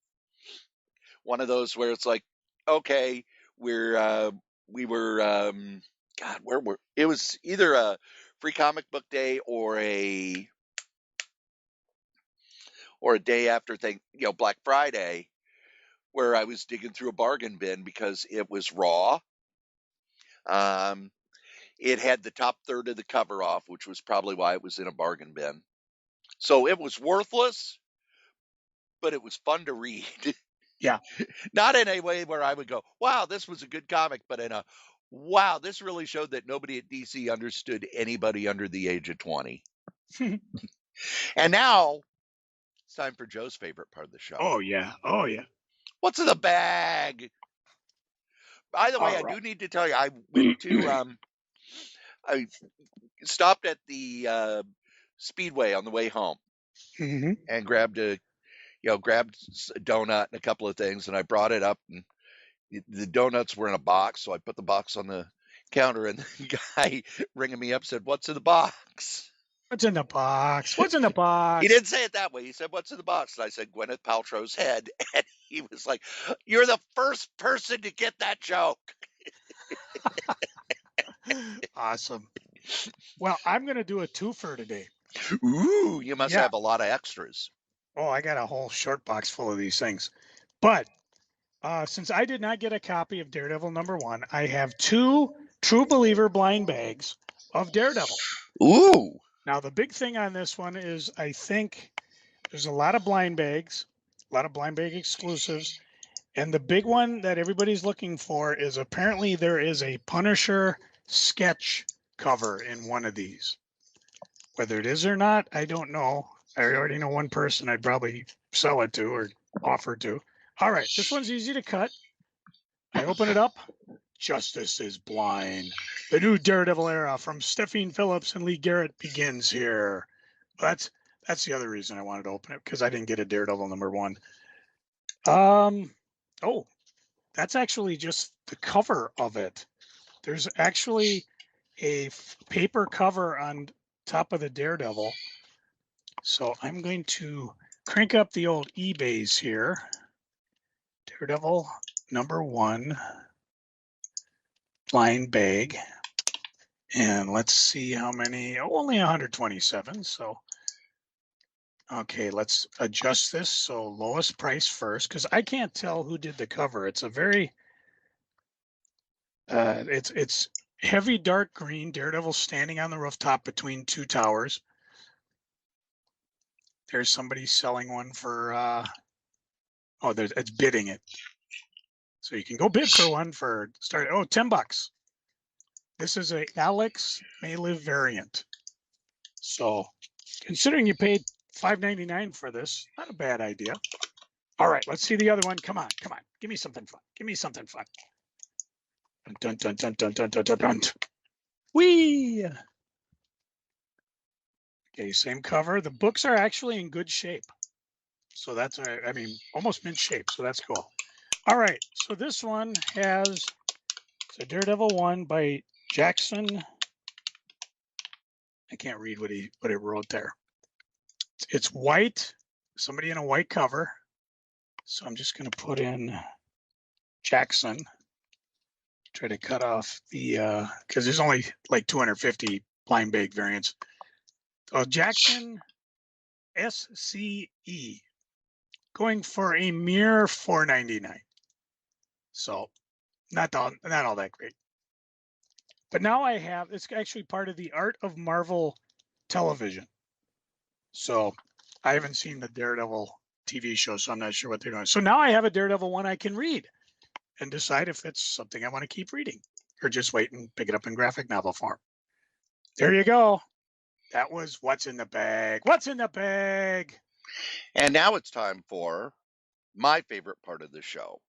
One of those where it's like, okay, we were God, where were it was either a free comic book day or a day after Black Friday, where I was digging through a bargain bin because it was raw. It had the top third of the cover off, which was probably why it was in a bargain bin. So it was worthless, but it was fun to read. Yeah. Not in a way where I would go, wow, this was a good comic, but in a, wow, this really showed that nobody at DC understood anybody under the age of 20. And now it's time for Joe's favorite part of the show. Oh, yeah. Oh, yeah. What's in the bag? By the way, All I right. do need to tell you, I went to I stopped at the Speedway on the way home Mm-hmm. and grabbed a donut and a couple of things, and I brought it up, and the donuts were in a box, so I put the box on the counter, and the guy ringing me up said, "What's in the box?" What's in the box? What's in the box? He didn't say it that way. He said, "What's in the box?" And I said, "Gwyneth Paltrow's head." And he was like, "You're the first person to get that joke." Awesome. Well, I'm going to do a twofer today. Ooh, you must Yeah. have a lot of extras. Oh, I got a whole short box full of these things. But since I did not get a copy of Daredevil #1, I have 2 True Believer blind bags of Daredevil. Ooh. Now, the big thing on this one is I think there's a lot of blind bags, a lot of blind bag exclusives. And the big one that everybody's looking for is apparently there is a Punisher sketch cover in one of these. Whether it is or not, I don't know. I already know one person I'd probably sell it to or offer to. All right, this one's easy to cut. I open it up. Justice is blind. The new Daredevil era from Stephanie Phillips and Lee Garrett begins here. That's the other reason I wanted to open it, because I didn't get a Daredevil #1. Oh, that's actually just the cover of it. There's actually a paper cover on top of the Daredevil. So I'm going to crank up the old eBays here. Daredevil #1 blind bag. And let's see how many. Oh, only 127. So, okay, let's adjust this. So lowest price first, because I can't tell who did the cover. It's a very, it's heavy dark green. Daredevil standing on the rooftop between 2 towers. There's somebody selling one for, it's bidding it. So you can go bid for one for start. Oh, $10. This is a Alex May Live variant. So considering you paid $5.99 for this, not a bad idea. All right, let's see the other one. Come on. Give me something fun. Dun, dun, dun, dun, dun, dun, dun, dun. Whee! Okay, same cover. The books are actually in good shape. So that's, almost mint shape. So that's cool. All right, so this one has a Daredevil 1 by Jackson. I can't read what it wrote there. It's white, somebody in a white cover. So I'm just going to put in Jackson. Try to cut off the, because there's only like 250 blind bag variants. So Jackson SCE, going for a mere $4.99. So not all that great. But now I have, it's actually part of the Art of Marvel television. So I haven't seen the Daredevil TV show, so I'm not sure what they're doing. So now I have a Daredevil one I can read and decide if it's something I want to keep reading or just wait and pick it up in graphic novel form. There you go. That was What's in the Bag. What's in the bag? And now it's time for my favorite part of the show.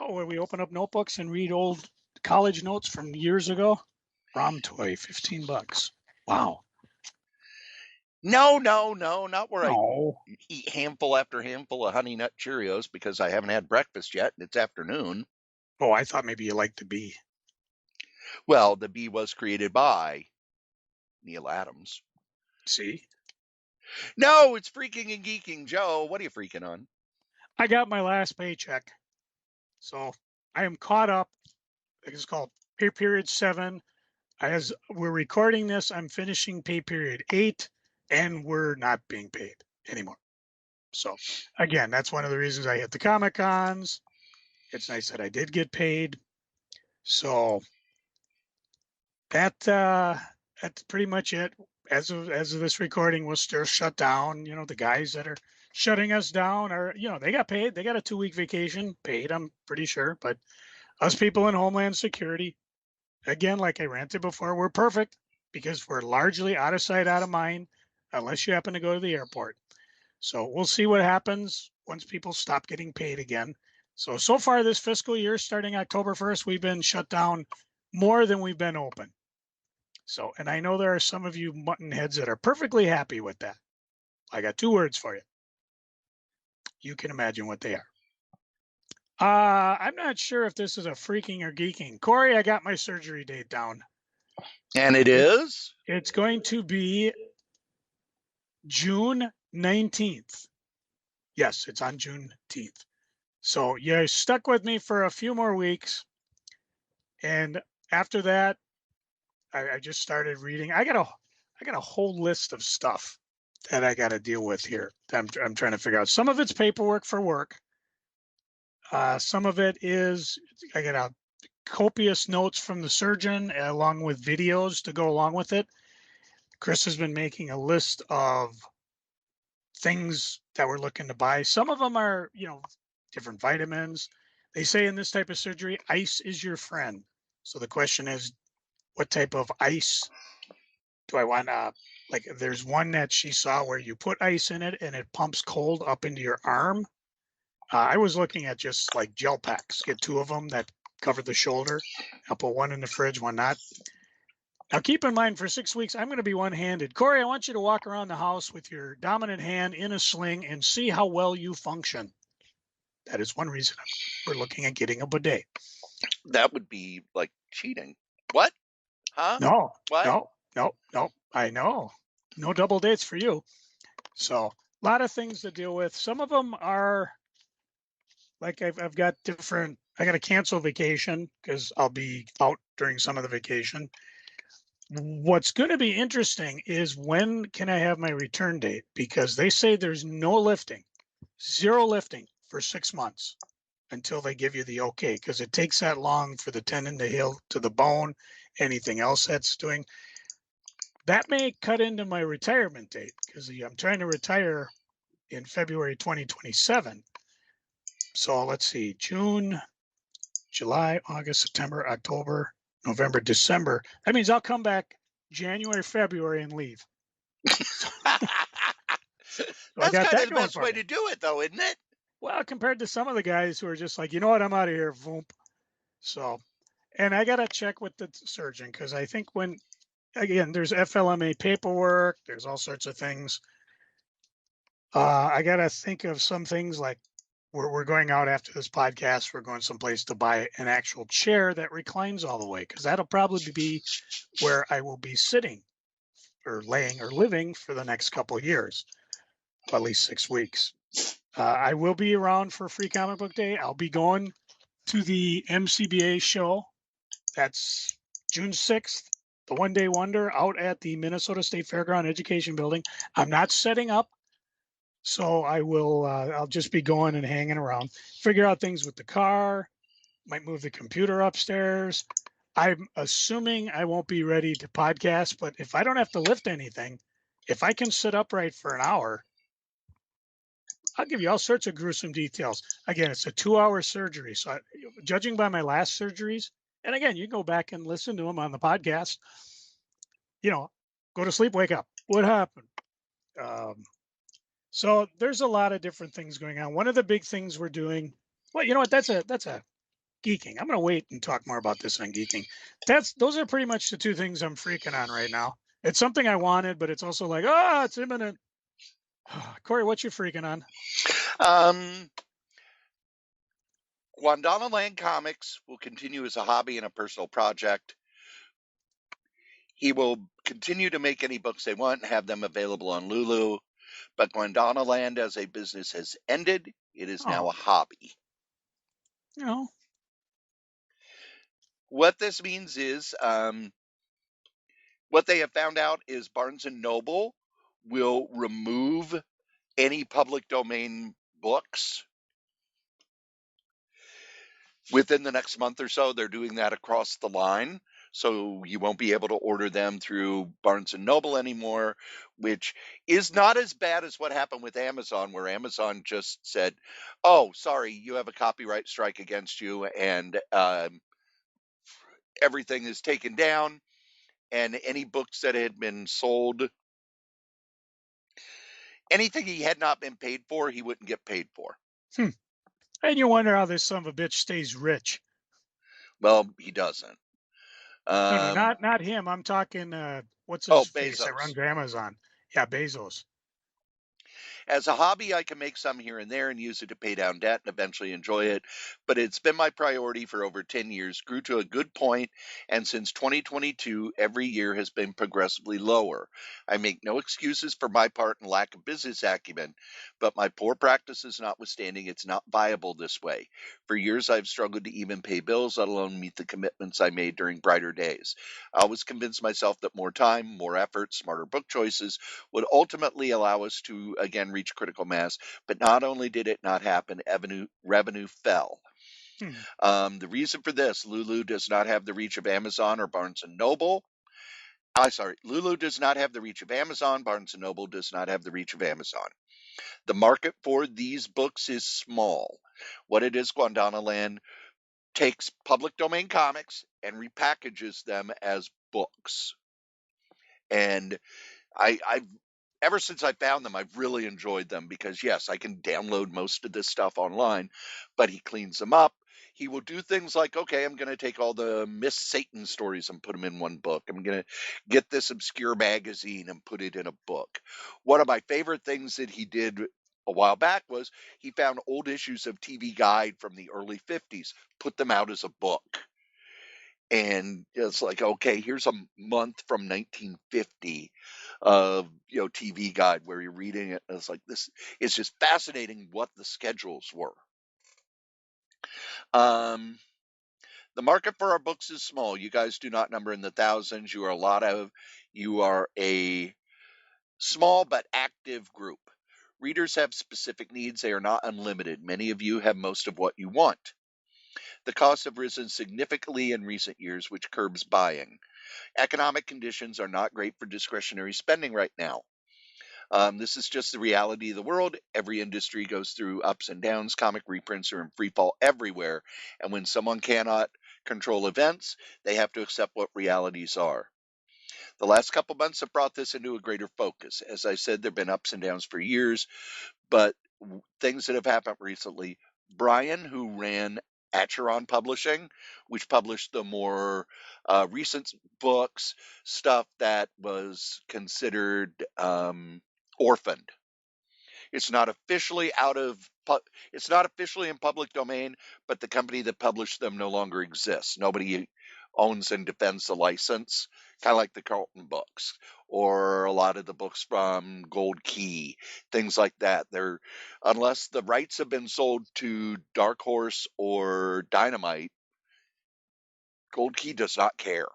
Oh, where we open up notebooks and read old college notes from years ago. Rom toy, $15. Wow. No, not where I No. eat handful after handful of Honey Nut Cheerios because I haven't had breakfast yet and it's afternoon. Oh, I thought maybe you liked the bee. Well, the bee was created by Neil Adams. See? No, it's Freaking and Geeking. Joe, what are you freaking on? I got my last paycheck. So I am caught up. It's called Pay Period 7. As we're recording this, I'm finishing Pay Period 8, and we're not being paid anymore. So again, that's one of the reasons I hit the Comic Cons. It's nice that I did get paid. So that's pretty much it. As of this recording, we're still shut down. You know, the guys that are shutting us down are, they got paid. They got a 2-week vacation paid, I'm pretty sure. But us people in Homeland Security, again, like I ranted before, we're perfect because we're largely out of sight, out of mind, unless you happen to go to the airport. So we'll see what happens once people stop getting paid again. So far this fiscal year, starting October 1st, we've been shut down more than we've been open. So, and I know there are some of you mutton heads that are perfectly happy with that. I got 2 words for you. You can imagine what they are. I'm not sure if this is a freaking or geeking. Cory, I got my surgery date down. And it is? It's going to be June 19th. Yes, it's on June 19th. So you stuck with me for a few more weeks. And after that, I just started reading. I got a whole list of stuff that I got to deal with here. I'm trying to figure out. Some of it's paperwork for work. Some of it is I got a copious notes from the surgeon along with videos to go along with it. Chris has been making a list of things that we're looking to buy. Some of them are, different vitamins. They say in this type of surgery, ice is your friend. So the question is, what type of ice do I want? Like there's one that she saw where you put ice in it and it pumps cold up into your arm. I was looking at just like gel packs. Get 2 of them that cover the shoulder. I'll put one in the fridge, one not. Now keep in mind, for 6 weeks, I'm going to be one-handed. Cory, I want you to walk around the house with your dominant hand in a sling and see how well you function. That is one reason we're looking at getting a bidet. That would be like cheating. What? Huh? No, What? no. I know. No double dates for you. So a lot of things to deal with. Some of them are like I've got different. I got to cancel vacation because I'll be out during some of the vacation. What's going to be interesting is when can I have my return date? Because they say there's no lifting, 0 lifting for 6 months until they give you the okay, because it takes that long for the tendon to heal to the bone, anything else that's doing. That may cut into my retirement date because I'm trying to retire in February 2027. So let's see, June, July, August, September, October, November, December. That means I'll come back January, February and leave. That's got kind that of the going best for way me. to do it, though, isn't it? Well, compared to some of the guys who are just like, you know what, I'm out of here, voom. So, and I got to check with the surgeon because I think again, there's FLMA paperwork, there's all sorts of things. I got to think of some things like we're going out after this podcast. We're going someplace to buy an actual chair that reclines all the way because that'll probably be where I will be sitting or laying or living for the next couple of years, at least 6 weeks. I will be around for Free Comic Book Day. I'll be going to the MCBA show. That's June 6th, the One Day Wonder out at the Minnesota State Fairground Education Building. I'm not setting up, so I'll just be going and hanging around, figure out things with the car, might move the computer upstairs. I'm assuming I won't be ready to podcast, but if I don't have to lift anything, if I can sit upright for an hour, I'll give you all sorts of gruesome details. Again, it's a 2-hour surgery. So judging by my last surgeries, and again, you can go back and listen to them on the podcast, go to sleep, wake up. What happened? So there's a lot of different things going on. One of the big things we're doing, well, you know what? That's a geeking. I'm going to wait and talk more about this on geeking. Those are pretty much the 2 things I'm freaking on right now. It's something I wanted, but it's also like, it's imminent. Cory, what you freaking on? Guandana Land Comics will continue as a hobby and a personal project. He will continue to make any books they want and have them available on Lulu. But Guandana Land as a business has ended. It is now a hobby. What this means is what they have found out is Barnes & Noble will remove any public domain books within the next month or so. They're doing that across the line. So you won't be able to order them through Barnes & Noble anymore, which is not as bad as what happened with Amazon, where Amazon just said, oh, sorry, you have a copyright strike against you, and everything is taken down, and any books that had been sold, anything he had not been paid for, he wouldn't get paid for. And you wonder how this son of a bitch stays rich. Well, he doesn't. No, not him. I'm talking. What's his Oh, face that Bezos. runs Amazon? Yeah, Bezos. As a hobby, I can make some here and there and use it to pay down debt and eventually enjoy it, but it's been my priority for over 10 years, grew to a good point, and since 2022, every year has been progressively lower. I make no excuses for my part and lack of business acumen, but my poor practices notwithstanding, it's not viable this way. For years, I've struggled to even pay bills, let alone meet the commitments I made during brighter days. I always convinced myself that more time, more effort, smarter book choices would ultimately allow us to again reach critical mass. But not only did it not happen, revenue fell. Hmm. The reason for this, Lulu does not have the reach of Amazon or Barnes and Noble. Lulu does not have the reach of Amazon. Barnes and Noble does not have the reach of Amazon. The market for these books is small. What it is, Guandana Land takes public domain comics and repackages them as books. And I've ever since I found them, I've really enjoyed them because yes, I can download most of this stuff online, but he cleans them up. He will do things like, okay, I'm going to take all the Miss Satan stories and put them in one book. I'm going to get this obscure magazine and put it in a book. One of my favorite things that he did a while back was he found old issues of TV Guide from the early 50s, put them out as a book. And it's like, okay, here's a month from 1950 of TV Guide where you're reading it, and it's like this. It's just fascinating what the schedules were. Um, the market for our books is small. You guys do not number in the thousands. You are a small but active group. Readers have specific needs. They are not unlimited. Many of you have most of what you want. The costs have risen significantly in recent years, which curbs buying. Economic conditions are not great for discretionary spending right now. This is just the reality of the world. Every industry goes through ups and downs. Comic reprints are in free fall everywhere. And when someone cannot control events, they have to accept what realities are. The last couple months have brought this into a greater focus. As I said, there have been ups and downs for years, but things that have happened recently. Brian, who ran Acheron Publishing, which published the more recent books, stuff that was considered orphaned. It's not officially it's not officially in public domain, but the company that published them no longer exists. Nobody owns and defends the license, kind of like the Carlton books or a lot of the books from Gold Key, things like that. They're unless the rights have been sold to Dark Horse or Dynamite, Gold Key does not care.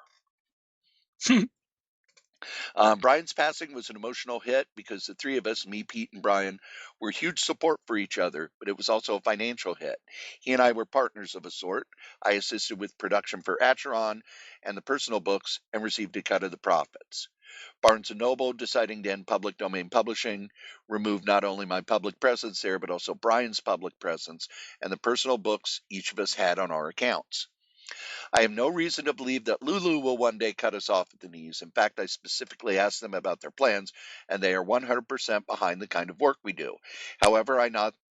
Brian's passing was an emotional hit because the three of us, me, Pete, and Brian, were huge support for each other, but it was also a financial hit. He and I were partners of a sort. I assisted with production for Acheron and the personal books and received a cut of the profits. Barnes & Noble, deciding to end public domain publishing, removed not only my public presence there, but also Brian's public presence and the personal books each of us had on our accounts. I have no reason to believe that Lulu will one day cut us off at the knees. In fact, I specifically asked them about their plans, and they are 100% behind the kind of work we do. However,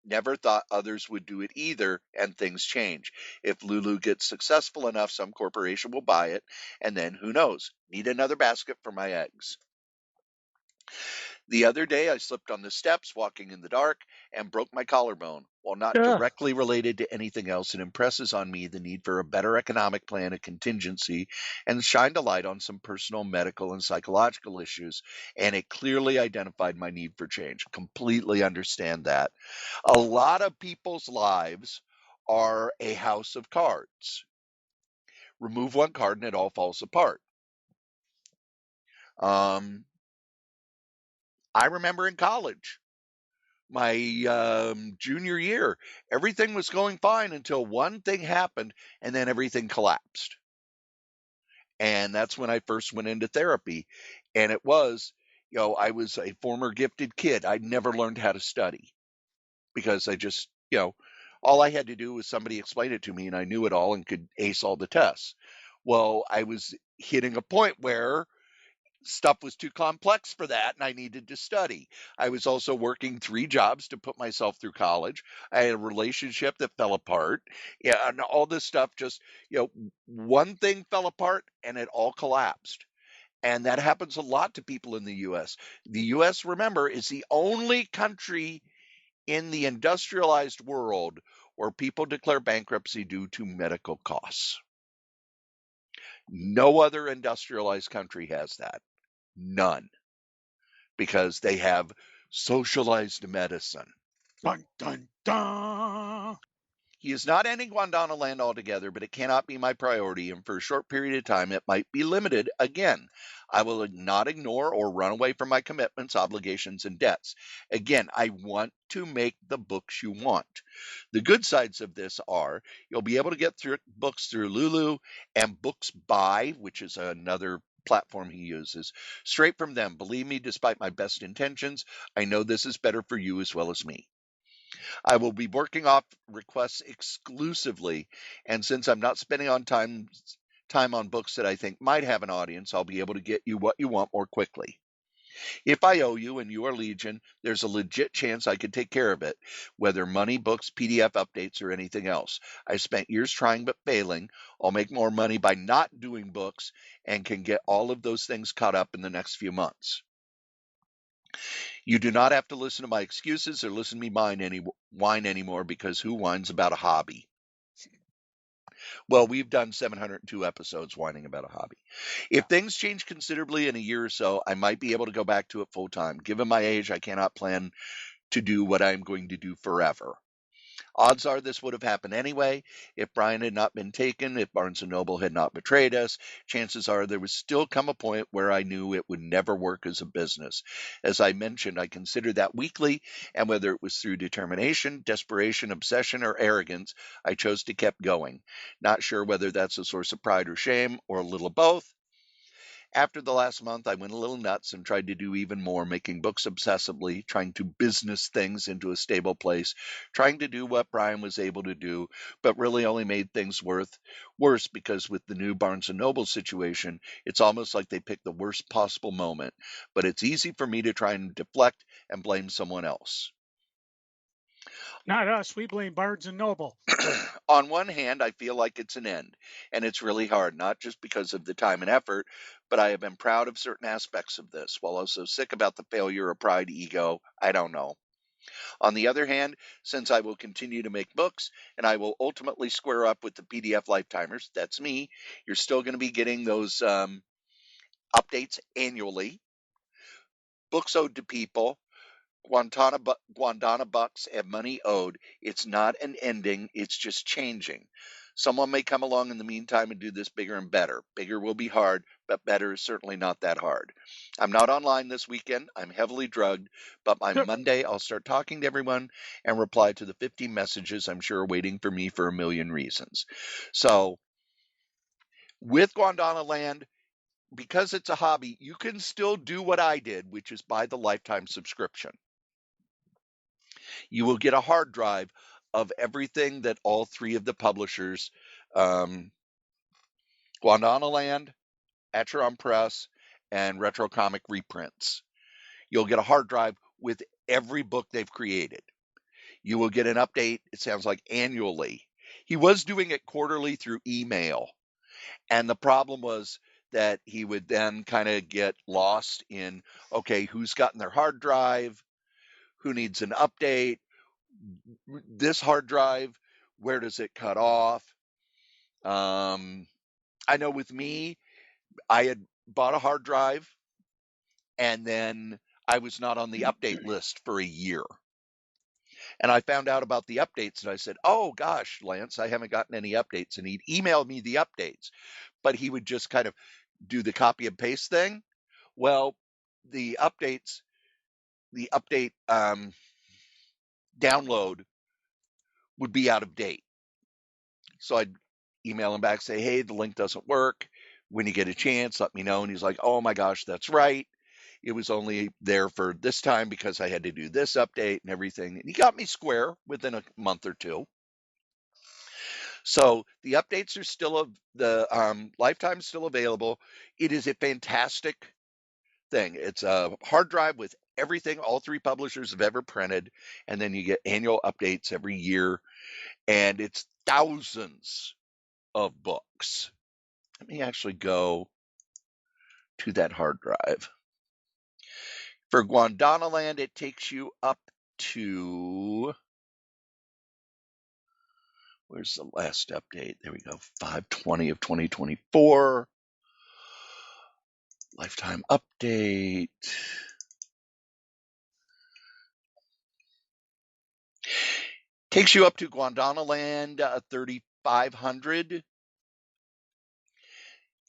never thought others would do it either, and things change. If Lulu gets successful enough, some corporation will buy it, and then who knows? Need another basket for my eggs. The other day, I slipped on the steps walking in the dark and broke my collarbone. While not Ugh. directly related to anything else, it impresses on me the need for a better economic plan, a contingency, and shined a light on some personal, medical, and psychological issues. And it clearly identified my need for change. Completely understand that. A lot of people's lives are a house of cards. Remove one card and it all falls apart. I remember in college, my junior year, everything was going fine until one thing happened and then everything collapsed. And that's when I first went into therapy. And it was, I was a former gifted kid. I never learned how to study because I just, all I had to do was somebody explain it to me and I knew it all and could ace all the tests. Well, I was hitting a point where stuff was too complex for that, and I needed to study. I was also working 3 jobs to put myself through college. I had a relationship that fell apart. Yeah, and all this stuff just, one thing fell apart and it all collapsed. And that happens a lot to people in the US. The US, remember, is the only country in the industrialized world where people declare bankruptcy due to medical costs. No other industrialized country has that. None. Because they have socialized medicine. Dun, dun, dun. He is not ending Guandana Land altogether, but it cannot be my priority, and for a short period of time it might be limited again. I will not ignore or run away from my commitments, obligations, and debts. Again, I want to make the books you want. The good sides of this are you'll be able to get through books through Lulu and Books By, which is another platform he uses, straight from them. Believe me, despite my best intentions, I know this is better for you as well as me. I will be working off requests exclusively, and since I'm not spending on time on books that I think might have an audience, I'll be able to get you what you want more quickly. If I owe you and you are Legion, there's a legit chance I could take care of it, whether money, books, PDF updates, or anything else. I've spent years trying but failing. I'll make more money by not doing books and can get all of those things caught up in the next few months. You do not have to listen to my excuses or listen to me whine anymore, because who whines about a hobby? Well, we've done 702 episodes whining about a hobby. If things change considerably in a year or so, I might be able to go back to it full time. Given my age, I cannot plan to do what I'm going to do forever. Odds are this would have happened anyway. If Brian had not been taken, if Barnes & Noble had not betrayed us, chances are there would still come a point where I knew it would never work as a business. As I mentioned, I considered that weakly, and whether it was through determination, desperation, obsession, or arrogance, I chose to keep going. Not sure whether that's a source of pride or shame, or a little of both. After the last month, I went a little nuts and tried to do even more, making books obsessively, trying to business things into a stable place, trying to do what Brian was able to do, but really only made things worse, because with the new Barnes & Noble situation, it's almost like they picked the worst possible moment. But it's easy for me to try and deflect and blame someone else. Not us. We blame Barnes and Noble. On one hand, I feel like it's an end, and it's really hard, not just because of the time and effort, but I have been proud of certain aspects of this, while also sick about the failure of pride, ego, I don't know. On the other hand, since I will continue to make books, and I will ultimately square up with the PDF lifetimers, that's me, you're still going to be getting those updates annually. Books owed to people, Guandana bucks, and money owed. It's not an ending, it's just changing. Someone may come along in the meantime and do this bigger and better. Bigger will be hard, but better is certainly not that hard. I'm not online this weekend. I'm heavily drugged, but by Monday I'll start talking to everyone and reply to the 50 messages I'm sure are waiting for me for a million reasons. So, with Guandana Land, because it's a hobby, you can still do what I did, which is buy the lifetime subscription. You will get a hard drive of everything that all 3 of the publishers, Guandana Land, Acheron Press, and Retro Comic reprints. You'll get a hard drive with every book they've created. You will get an update, it sounds like annually. He was doing it quarterly through email, and the problem was that he would then kind of get lost in, okay, who's gotten their hard drive, who needs an update, this hard drive, where does it cut off? I know with me, I had bought a hard drive, and then I was not on the update list for a year. And I found out about the updates, and I said, oh gosh, Lance, I haven't gotten any updates. And he'd email me the updates, but he would just kind of do the copy and paste thing. Well, the update download would be out of date. So I'd email him back, say, hey, the link doesn't work. When you get a chance, let me know. And he's like, oh my gosh, that's right. It was only there for this time because I had to do this update and everything. And he got me square within a month or two. So the updates are still the lifetime's still available. It is a fantastic thing. It's a hard drive with everything all three publishers have ever printed, and then you get annual updates every year, and it's thousands of books. Let me actually go to that hard drive. For Gondwanaland, it takes you up to, where's the last update? There we go, 5/20 of 2024. Lifetime update. Takes you up to Gondwanaland 3500.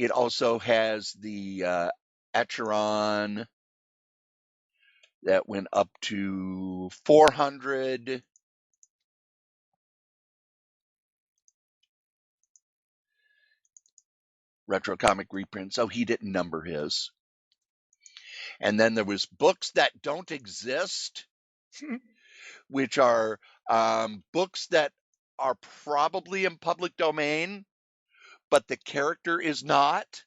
It also has the Acheron that went up to 400. Retro comic reprints. Oh, he didn't number his. And then there was books that don't exist, which are books that are probably in public domain, but the character is not.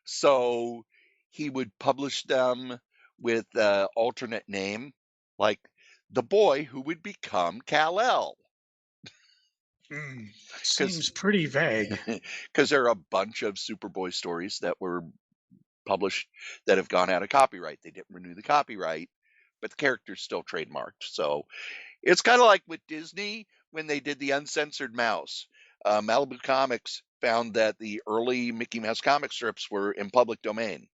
So he would publish them with an alternate name, like the boy who would become Kal-El. That seems pretty vague. Because there are a bunch of Superboy stories that were published that have gone out of copyright. They didn't renew the copyright, but the character's still trademarked. So it's kind of like with Disney when they did the Uncensored Mouse. Malibu Comics found that the early Mickey Mouse comic strips were in public domain.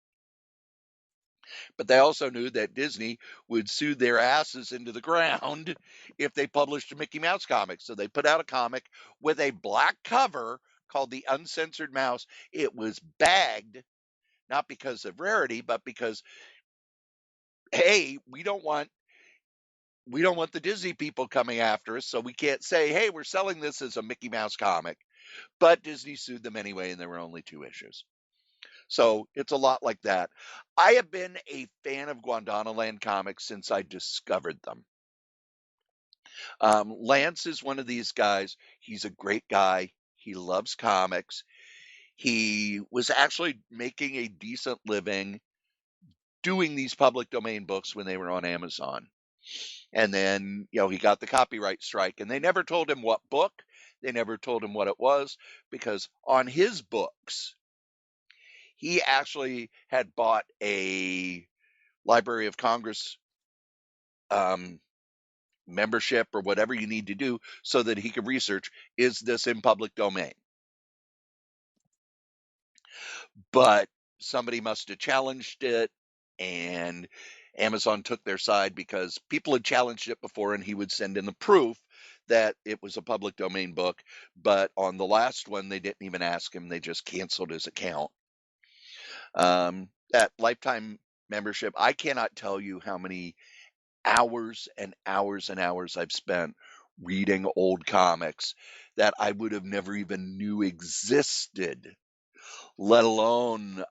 But they also knew that Disney would sue their asses into the ground if they published a Mickey Mouse comic. So they put out a comic with a black cover called The Uncensored Mouse. It was bagged, not because of rarity, but because, hey, we don't want the Disney people coming after us, so we can't say, hey, we're selling this as a Mickey Mouse comic. But Disney sued them anyway, and there were only 2 issues. So it's a lot like that. I have been a fan of Gondwanaland comics since I discovered them. Lance is one of these guys. He's a great guy. He loves comics. He was actually making a decent living doing these public domain books when they were on Amazon. And then, he got the copyright strike, and they never told him what book. They never told him what it was, because on his books, he actually had bought a Library of Congress membership or whatever you need to do so that he could research, is this in public domain? But somebody must have challenged it, and Amazon took their side because people had challenged it before, and he would send in the proof that it was a public domain book. But on the last one, they didn't even ask him. They just canceled his account. That lifetime membership, I cannot tell you how many hours and hours and hours I've spent reading old comics that I would have never even knew existed, let alone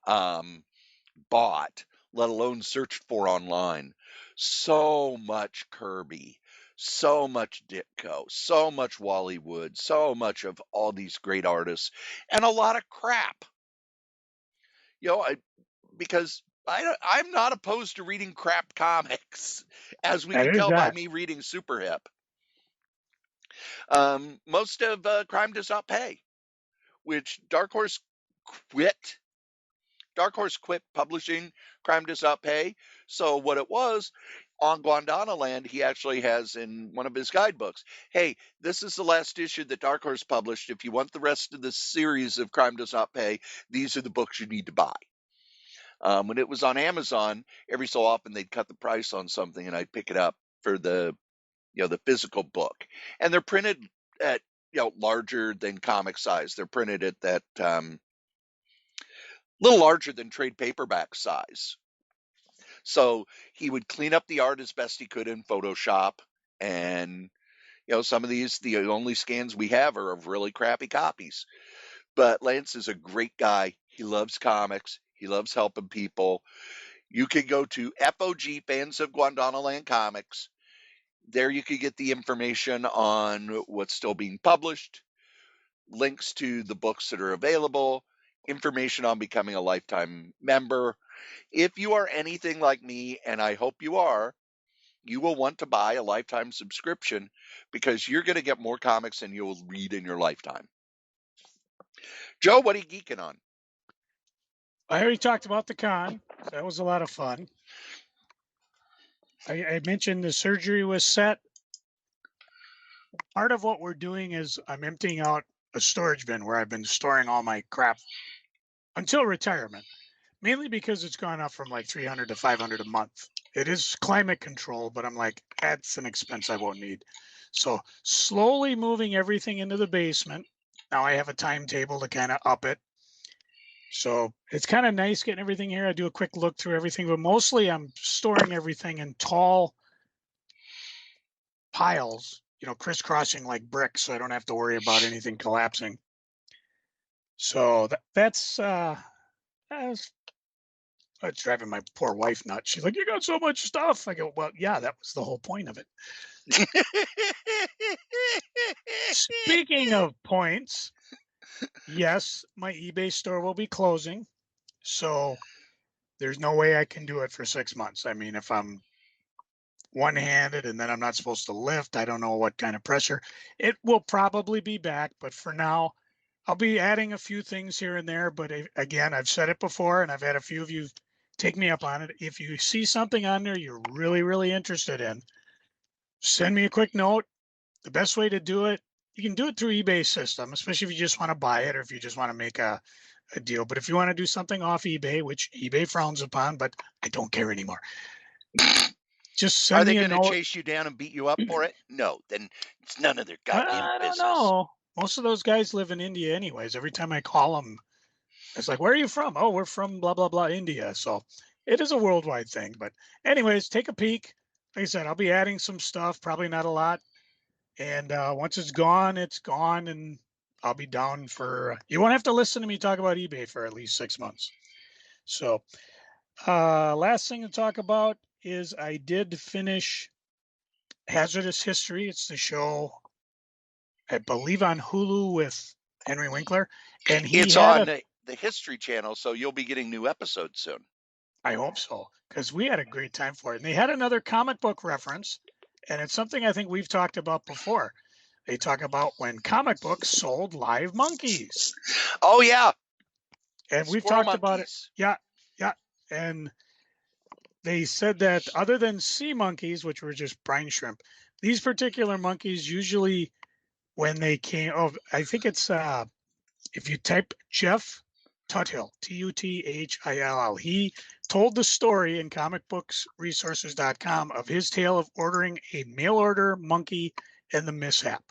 bought, let alone searched for online. So much Kirby, so much Ditko, so much Wally Wood, so much of all these great artists, and a lot of crap. Because I'm not opposed to reading crap comics, as we That can is tell by that. me reading Super Hip. Most of Crime Does Not Pay, which Dark Horse quit. Dark Horse quit publishing Crime Does Not Pay. So what it was, on Gondwanaland, he actually has in one of his guidebooks, hey, this is the last issue that Dark Horse published. If you want the rest of the series of Crime Does Not Pay, these are the books you need to buy. When it was on Amazon, every so often they'd cut the price on something, and I'd pick it up for the physical book. And they're printed at larger than comic size. They're printed at that little larger than trade paperback size. So he would clean up the art as best he could in Photoshop, and some of these, the only scans we have are of really crappy copies. But Lance is a great guy. He loves comics. He loves helping people. You can go to FOG, Fans of Gondwanaland Comics. There you can get the information on what's still being published, links to the books that are available, information on becoming a lifetime member. If you are anything like me, and I hope you are, you will want to buy a lifetime subscription because you're going to get more comics than you'll read in your lifetime. Joe, what are you geeking on? I already talked about the con. So that was a lot of fun. I mentioned the surgery was set. Part of what we're doing is I'm emptying out a storage bin where I've been storing all my crap until retirement, mainly because it's gone up from like 300 to 500 a month. It is climate control, but I'm like, that's an expense I won't need. So slowly moving everything into the basement. Now I have a timetable to kind of up it. So it's kind of nice getting everything here. I do a quick look through everything, but mostly I'm storing everything in tall piles, crisscrossing like bricks, so I don't have to worry about anything collapsing. So that's driving my poor wife nuts. She's like, "You got so much stuff." I go, "Well, yeah, that was the whole point of it." Speaking of points, yes, my eBay store will be closing, so there's no way I can do it for 6 months. I mean, if I'm one-handed and then I'm not supposed to lift, I don't know what kind of pressure. It will probably be back, but for now, I'll be adding a few things here and there. But again, I've said it before, and I've had a few of you take me up on it. If you see something on there you're really, really interested in, send me a quick note. The best way to do it, you can do it through eBay system, especially if you just want to buy it or if you just want to make a deal. But if you want to do something off eBay, which eBay frowns upon, but I don't care anymore. Just Are send they me a going to note. chase you down and beat you up for it? No, then it's none of their goddamn I don't business. know. Most of those guys live in India anyways. Every time I call them, it's like, where are you from? Oh, we're from blah, blah, blah, India. So it is a worldwide thing. But anyways, take a peek. Like I said, I'll be adding some stuff, probably not a lot. And once it's gone, and I'll be down for, you won't have to listen to me talk about eBay for at least 6 months. So last thing to talk about is I did finish Hazardous History. It's the show, I believe, on Hulu with Henry Winkler. And he It's had on the History Channel, so you'll be getting new episodes soon. I hope so, because we had a great time for it. And they had another comic book reference, and it's something I think we've talked about before. They talk about when comic books sold live monkeys. Oh, yeah. And we've Squirrel talked about it. monkeys. Yeah, yeah. And they said that other than sea monkeys, which were just brine shrimp, these particular monkeys usually, when they came, I think it's if you type Jeff Tuthill, Tuthill, he told the story in comicbooksresources.com of his tale of ordering a mail order monkey and the mishap.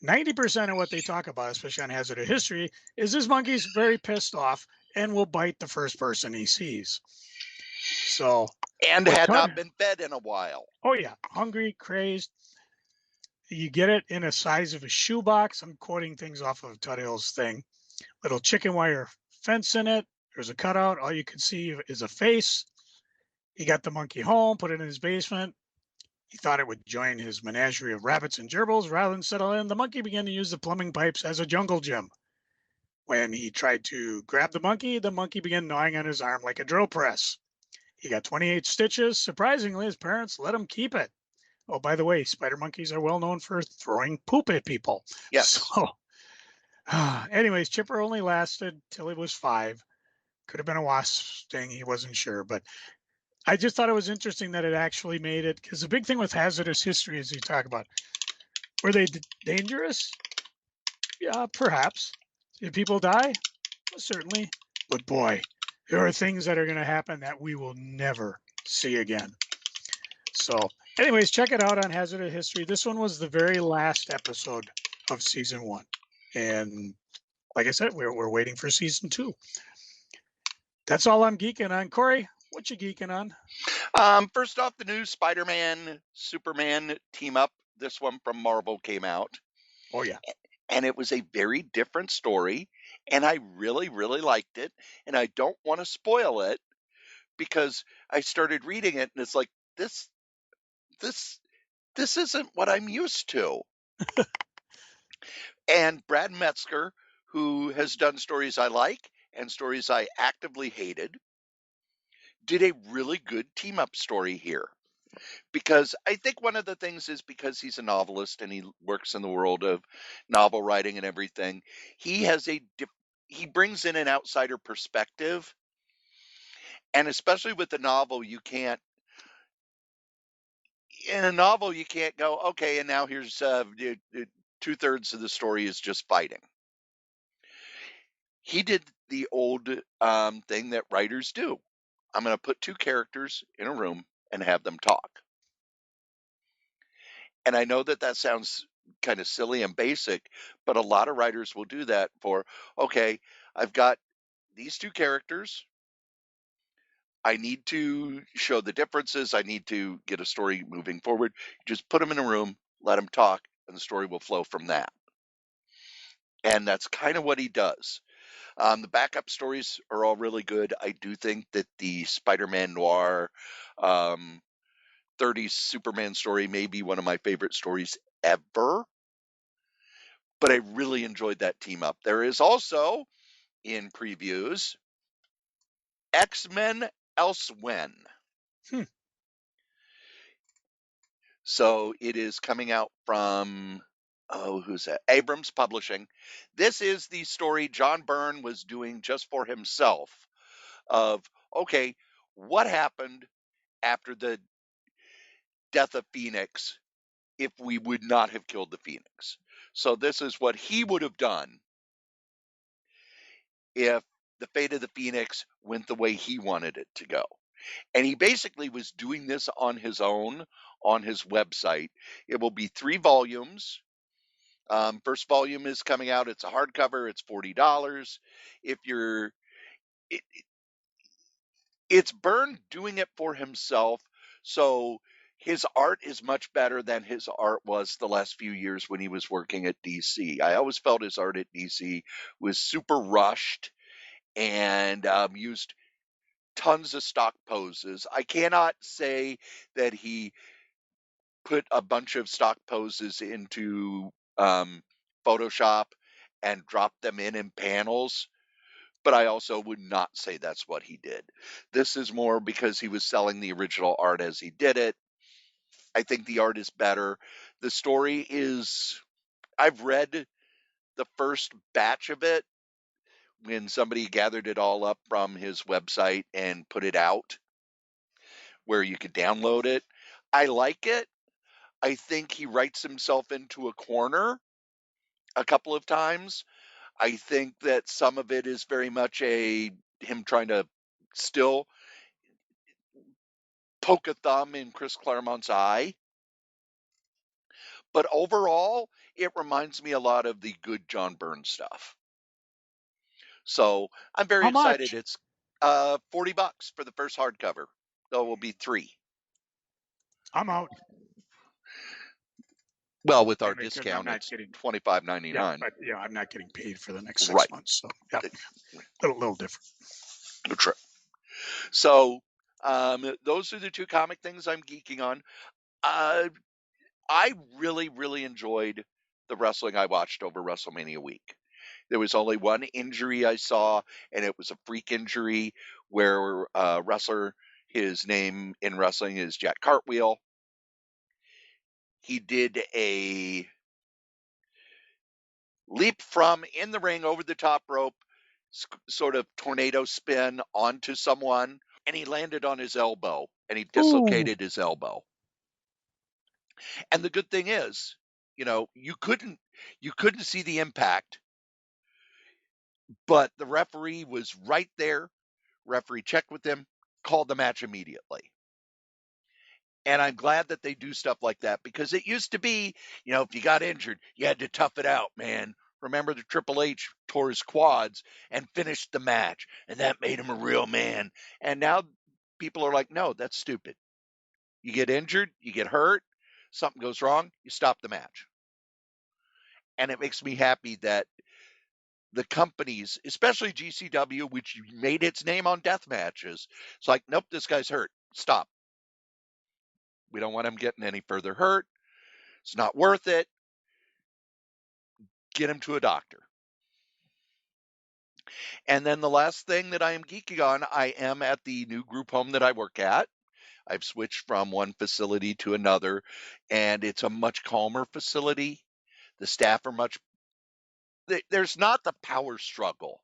90% of what they talk about, especially on Hazardous History, is this monkey's very pissed off and will bite the first person he sees. So, and had not been fed in a while. Oh yeah, hungry, crazed. You get it in a size of a shoebox. I'm quoting things off of Tuthill's thing. Little chicken wire fence in it. There's a cutout. All you can see is a face. He got the monkey home, put it in his basement. He thought it would join his menagerie of rabbits and gerbils. Rather than settle in, the monkey began to use the plumbing pipes as a jungle gym. When he tried to grab the monkey began gnawing on his arm like a drill press. He got 28 stitches. Surprisingly, his parents let him keep it. Oh, by the way, spider monkeys are well known for throwing poop at people. Yes. So, anyways, Chipper only lasted till he was 5. Could have been a wasp sting. He wasn't sure, but I just thought it was interesting that it actually made it, because the big thing with Hazardous History is you talk about, were they dangerous? Yeah, perhaps. Did people die? Well, certainly. But boy, there are things that are going to happen that we will never see again. So anyways, check it out on Hazardous History. This one was the very last episode of season 1. And like I said, we're waiting for season 2. That's all I'm geeking on. Cory, what you geeking on? First off, the new Spider-Man, Superman team up. This one from Marvel came out. Oh, yeah. And it was a very different story. And I really, really liked it. And I don't want to spoil it because I started reading it and it's like, this isn't what I'm used to. And Brad Metzger, who has done stories I like and stories I actively hated, did a really good team up story here. Because I think one of the things is because he's a novelist and he works in the world of novel writing and everything, he has he brings in an outsider perspective. And especially with the novel, in a novel, you can't go, okay, and now here's 2/3 of the story is just fighting. He did the old thing that writers do. I'm going to put two characters in a room and have them talk. And I know that sounds kind of silly and basic, but a lot of writers will do that for, okay, I've got these two characters. I need to show the differences. I need to get a story moving forward. Just put them in a room, let them talk, and the story will flow from that. And that's kind of what he does. The backup stories are all really good. I do think that the Spider-Man Noir 30s Superman story may be one of my favorite stories ever. But I really enjoyed that team up. There is also, in previews, X-Men Elsewhen. So it is coming out from, who's that? Abrams Publishing. This is the story John Byrne was doing just for himself of, okay, what happened after the death of Phoenix if we would not have killed the Phoenix? So this is what he would have done if the fate of the Phoenix went the way he wanted it to go. And he basically was doing this on his own on his website. It will be 3 volumes. First volume is coming out. It's a hardcover. It's $40. If you're, it's Byrne doing it for himself. So his art is much better than his art was the last few years when he was working at DC. I always felt his art at DC was super rushed and used tons of stock poses. I cannot say that he put a bunch of stock poses into Photoshop and dropped them in panels, but I also would not say that's what he did. This is more because he was selling the original art as he did it. I think the art is better. The story is, I've read the first batch of it when somebody gathered it all up from his website and put it out where you could download it. I like it. I think he writes himself into a corner a couple of times. I think that some of it is very much him trying to still poke a thumb in Chris Claremont's eye. But overall, it reminds me a lot of the good John Byrne stuff. So I'm very How excited. much? It's $40 for the first hardcover. There will be 3. I'm out. Well, with our Because I'm discount, not it's getting. $25.99. Yeah, but I'm not getting paid for the next 6 Right. months. So yeah, little different. True. So those are the 2 comic things I'm geeking on. I really, really enjoyed the wrestling I watched over WrestleMania week. There was only one injury I saw, and it was a freak injury where a wrestler, his name in wrestling is Jack Cartwheel. He did a leap from in the ring over the top rope, sort of tornado spin onto someone, and he landed on his elbow, and he dislocated his elbow. And the good thing is, you couldn't see the impact, but the referee was right there. Referee checked with him, called the match immediately. And I'm glad that they do stuff like that, because it used to be, if you got injured, you had to tough it out, man. Remember the Triple H tore his quads and finished the match, and that made him a real man. And now people are like, no, that's stupid. You get injured, you get hurt, something goes wrong, you stop the match. And it makes me happy that the companies, especially GCW, which made its name on death matches, it's like, nope, this guy's hurt. Stop. We don't want him getting any further hurt. It's not worth it. Get him to a doctor. And then the last thing that I am geeking on, I am at the new group home that I work at. I've switched from one facility to another, and it's a much calmer facility. The staff are there's not the power struggle.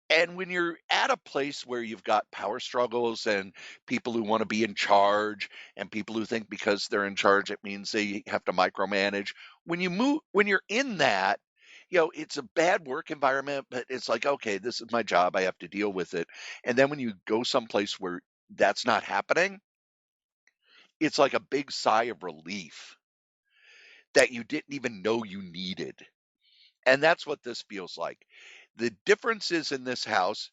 And when you're at a place where you've got power struggles and people who want to be in charge and people who think because they're in charge it means they have to micromanage, when you're in that, it's a bad work environment, but it's like, okay, this is my job, I have to deal with it. And then when you go someplace where that's not happening, it's like a big sigh of relief that you didn't even know you needed. And that's what this feels like. The difference is in this house,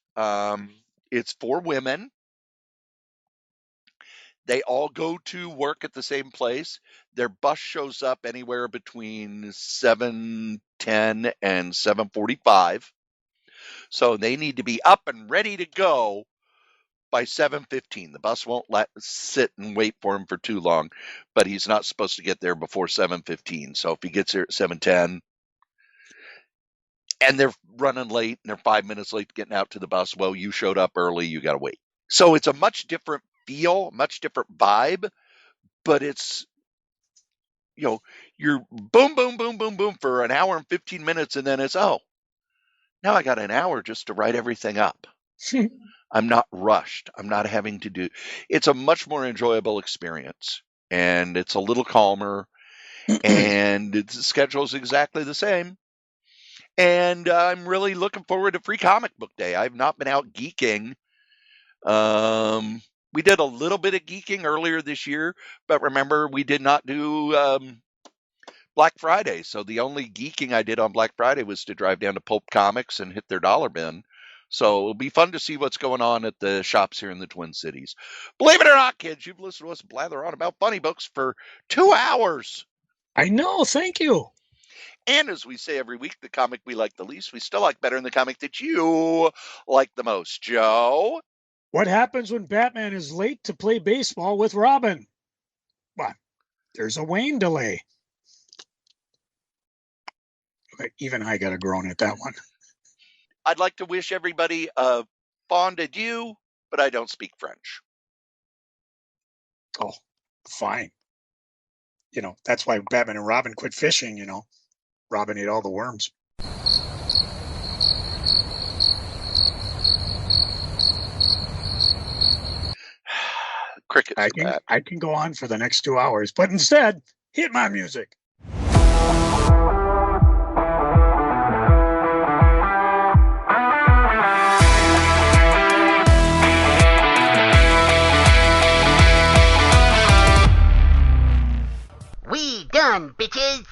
it's 4 women. They all go to work at the same place. Their bus shows up anywhere between 7:10 and 7:45. So they need to be up and ready to go by 7:15. The bus won't sit and wait for him for too long, but he's not supposed to get there before 7:15. So if he gets there at 7:10, and they're running late and they're 5 minutes late getting out to the bus, well, you showed up early, you got to wait. So it's a much different feel, much different vibe, but it's, you're boom, boom, boom, boom, boom for an hour and 15 minutes, and then it's, now I got an hour just to write everything up. I'm not rushed. I'm not having to do. It's a much more enjoyable experience, and it's a little calmer, and the schedule is exactly the same. And I'm really looking forward to Free Comic Book Day. I've not been out geeking. We did a little bit of geeking earlier this year, but remember, we did not do Black Friday. So the only geeking I did on Black Friday was to drive down to Pulp Comics and hit their dollar bin. So it'll be fun to see what's going on at the shops here in the Twin Cities. Believe it or not, kids, you've listened to us blather on about funny books for 2 hours. I know. Thank you. And as we say every week, the comic we like the least, we still like better than the comic that you like the most. Joe? What happens when Batman is late to play baseball with Robin? Well, there's a Wayne delay. Okay, even I got a groan at that one. I'd like to wish everybody a fond adieu, but I don't speak French. Oh, fine. That's why Batman and Robin quit fishing, Robin ate all the worms. Crickets are bad. I can go on for the next 2 hours, but instead, hit my music. We done, bitches!